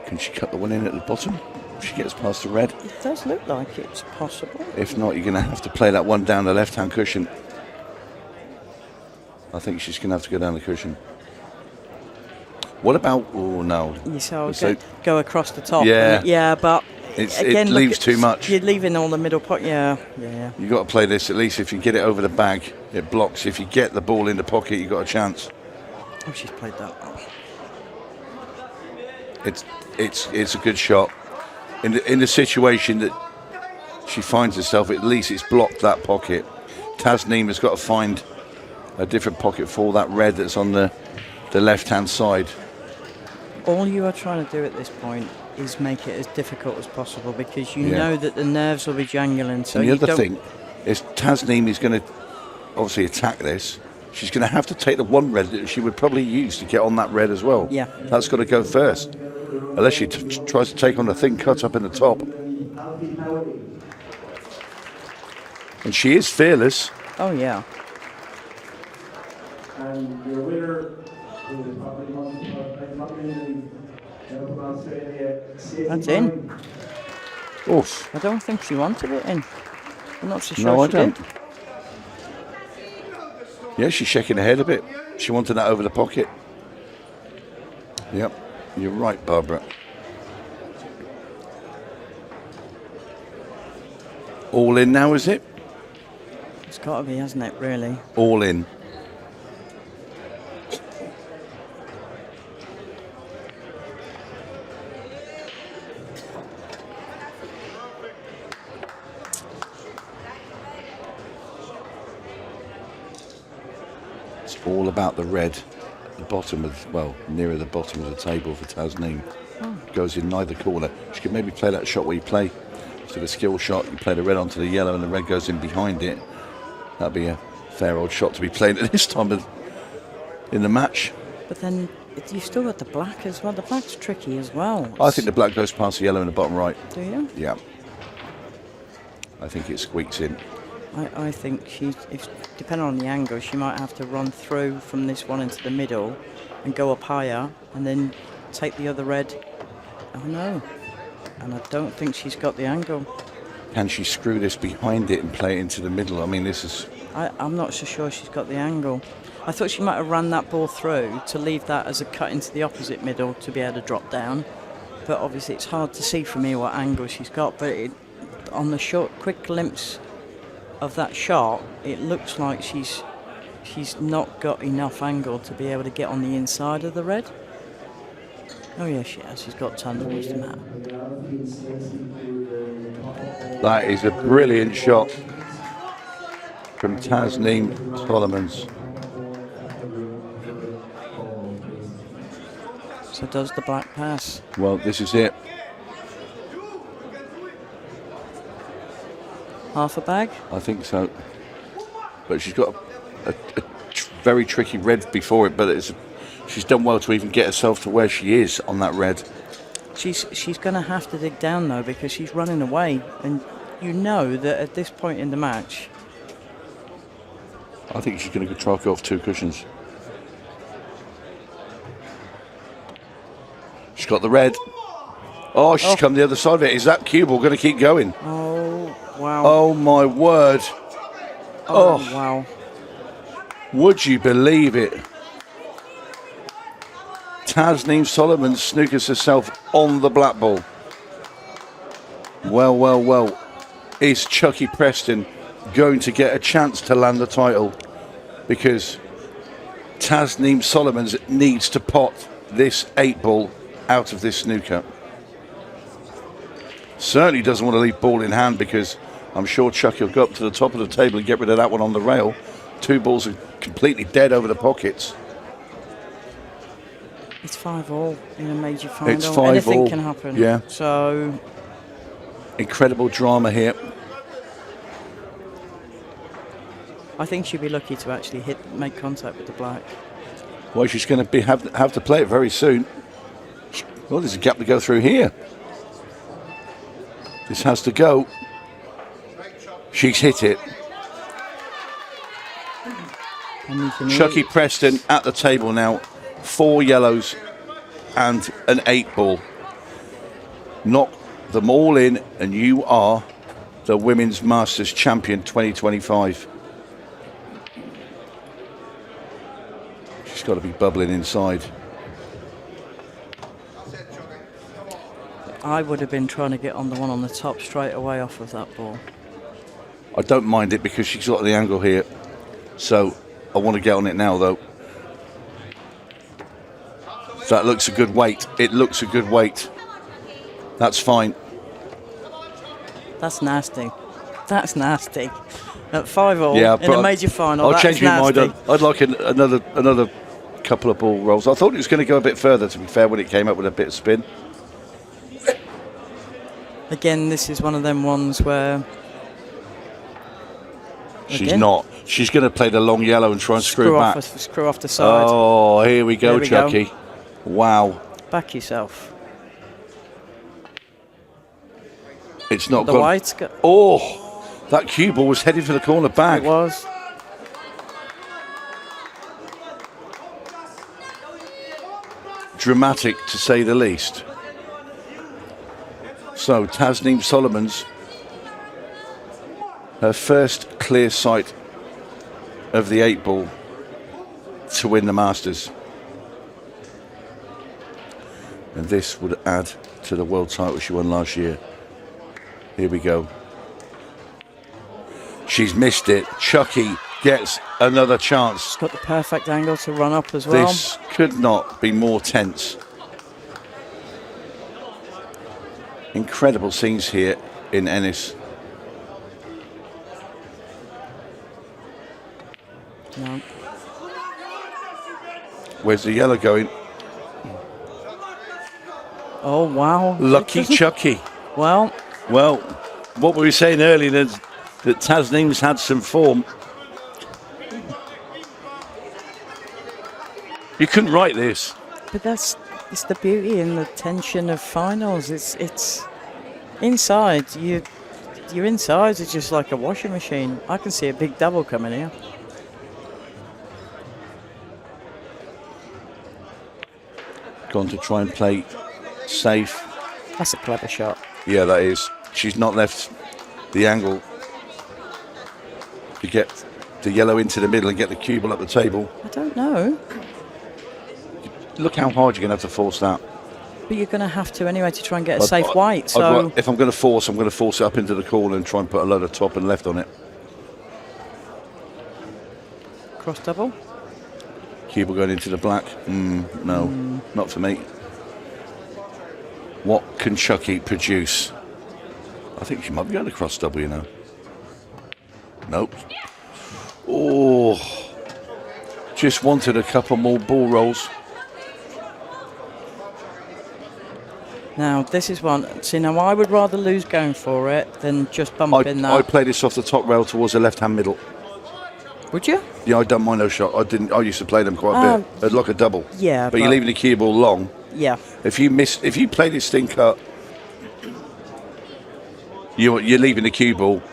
Can she cut the one in at the bottom? If she gets past the red. It does look like it's possible. If not, you're going to have to play that one down the left-hand cushion. I think she's going to have to go down the cushion. What about? Oh no! So go across the top. Yeah, yeah, but again, it leaves too much. You're leaving all the middle pot. Yeah. You got to play this at least. If you get it over the bag, it blocks. If you get the ball in the pocket, you got a chance. Oh, she's played that. It's a good shot. In the situation that she finds herself, at least it's blocked that pocket. Tasneem has got to find a different pocket for that red that's on the left-hand side. All you are trying to do at this point is make it as difficult as possible, because you know that the nerves will be jangling. So and the other thing is Tasneem is going to obviously attack this. She's going to have to take the one red that she would probably use to get on that red as well. Yeah. That's got to go first. Unless she tries to take on the thin cut up in the top. And she is fearless. Oh, yeah. And your winner is That's in. Oof. I don't think she wanted it in. I'm not so sure No, I she don't. did. Yeah, she's shaking her head a bit. She wanted that over the pocket. Yep, you're right, Barbara. All in now, is it? It's got to be, hasn't it, really? All in. It's all about the red at the bottom of, well, nearer the bottom of the table for Tasneem. Goes in neither corner. She could maybe play that shot where you play to the skill shot, you play the red onto the yellow and the red goes in behind it. That'd be a fair old shot to be played at this time in the match. But then you've still got the black as well. The black's tricky as well. I think the black goes past the yellow in the bottom right. Do you? Yeah. I think it squeaks in. I think if depending on the angle, she might have to run through from this one into the middle and go up higher and then take the other red. Oh no. And I don't think she's got the angle. Can she screw this behind it and play it into the middle? I mean, this is... I'm not so sure she's got the angle. I thought she might have run that ball through to leave that as a cut into the opposite middle to be able to drop down. But obviously it's hard to see from here what angle she's got. But on the short, quick glimpse of that shot, it looks like she's not got enough angle to be able to get on the inside of the red. Oh yeah, she has. She's got tons of wisdom out. That is a brilliant shot from Tasneem Solomons. So does the black pass? Well, this is it. Half a bag? I think so. But she's got a very tricky red before it, but she's done well to even get herself to where she is on that red. She's going to have to dig down, though, because she's running away. And you know that at this point in the match... I think she's going to try to go off two cushions. She's got the red. Oh, she's come the other side of it. Is that cue ball going to keep going? Oh, wow. Oh, my word. Oh, wow. Would you believe it? Tasneem Solomons snookers herself on the black ball. Well, well, well. Is Chucky Preston going to get a chance to land the title? Because Tasneem Solomons needs to pot this 8-ball out of this snooker. Certainly doesn't want to leave ball in hand, because I'm sure Chucky will go up to the top of the table and get rid of that one on the rail. Two balls are completely dead over the pockets. It's 5-all in a major final. It's 5-all. Anything can happen. Yeah. So incredible drama here. I think she'll be lucky to actually make contact with the black. Well, she's going to have to play it very soon. Well, there's a gap to go through here. This has to go. She's hit it. Chucky Preston at the table now. 4 yellows and an 8-ball. Knock them all in, and you are the Women's Masters Champion 2025. got to be bubbling inside. I would have been trying to get on the one on the top straight away off of that ball. I don't mind it because she's got the angle here. So I want to get on it now, though. That looks a good weight. It looks a good weight. That's fine. That's nasty. That's nasty. At 5-all Yeah, in a major final, I'll change my mind. nasty. I'd like another couple of ball rolls. I thought it was going to go a bit further, to be fair, when it came up with a bit of spin. Again, this is one of them ones where... She's not. She's going to play the long yellow and try and screw back. Screw off the side. Oh, here we go, Chucky. Wow. Back yourself. It's not The gone. white's got... Oh, that cue ball was heading for the corner bag. It was. Dramatic, to say the least. So, Tasneem Solomon's her first clear sight of the 8-ball to win the Masters. And this would add to the world title she won last year. Here we go. She's missed it. Chucky gets another chance. She's got the perfect angle to run up as well. This could not be more tense. Incredible scenes here in Ennis. No. Where's the yellow going? Oh, wow. Lucky Chucky. Well, what were we saying earlier? That Tasneem's had some form. You couldn't write this. but it's the beauty and the tension of finals. It's inside. Your insides are just like a washing machine. I can see a big double coming here. Gone to try and play safe. That's a clever shot. Yeah, that is. She's not left the angle to get the yellow into the middle and get the cue ball up the table. I don't know. Look how hard you're going to have to force that. But you're going to have to anyway to try and get a safe white. So if I'm going to force, I'm going to force it up into the corner and try and put a load of top and left on it. cross double. Cue ball going into the black. No, not for me. What can Chucky produce? I think she might be going to cross double, you know. Nope. Oh, just wanted a couple more ball rolls. Now, this is one. See, now I would rather lose going for it than just bumping that. I play this off the top rail towards the left-hand middle. Would you? Yeah, I don't mind no shot. I used to play them quite a bit. They'd like a double. Yeah, but you're leaving the cue ball long. Yeah. If you play this thing cut, you're leaving the cue ball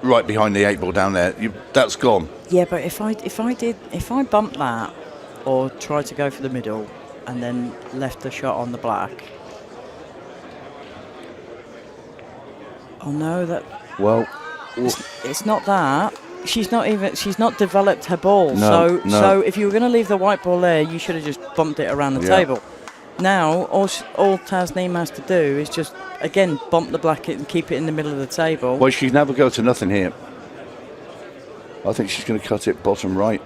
right behind the 8-ball down there. That's gone. Yeah, but if I bumped that or tried to go for the middle and then left the shot on the black. Oh no, that. Well, it's not that. She's not developed her ball. No. So if you were going to leave the white ball there, you should have just bumped it around the table. Now, all Tasneem has to do is just, again, bump the black and keep it in the middle of the table. Well, she's never go to nothing here. I think she's going to cut it bottom right.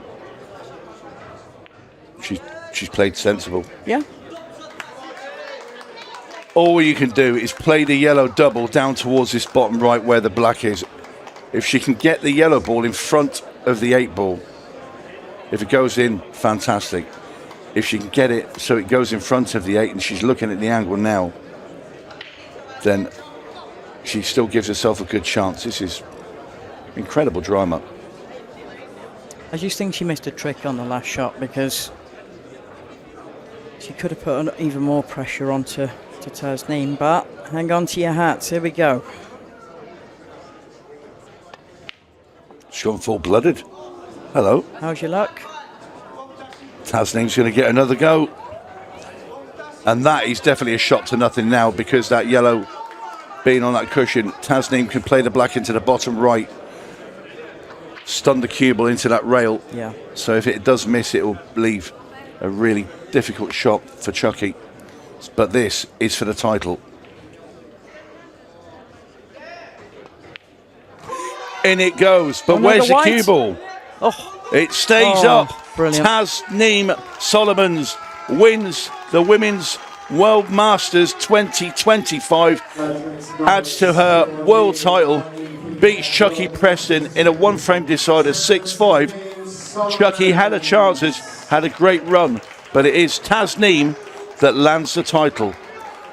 She's played sensible. Yeah. All you can do is play the yellow double down towards this bottom right where the black is. If she can get the yellow ball in front of the 8-ball, if it goes in, fantastic. If she can get it so it goes in front of the 8 and she's looking at the angle now, then she still gives herself a good chance. This is incredible drama. I just think she missed a trick on the last shot because she could have put even more pressure onto Tasneem, but hang on to your hats. Here we go. She's gone full-blooded. Hello. How's your luck? Tasneem's going to get another go. And that is definitely a shot to nothing now because that yellow being on that cushion, Tasneem can play the black into the bottom right, stun the cue ball into that rail. Yeah. So if it does miss, it will leave. A really difficult shot for Chucky, but this is for the title. In it goes, but where's the cue ball? Oh, it stays up. Brilliant. Tasneem Solomons wins the Women's World Masters 2025, adds to her world title, beats Chucky Preston in a one-frame decider 6-5. Chucky had her chances, had a great run, but it is Tasneem that lands the title.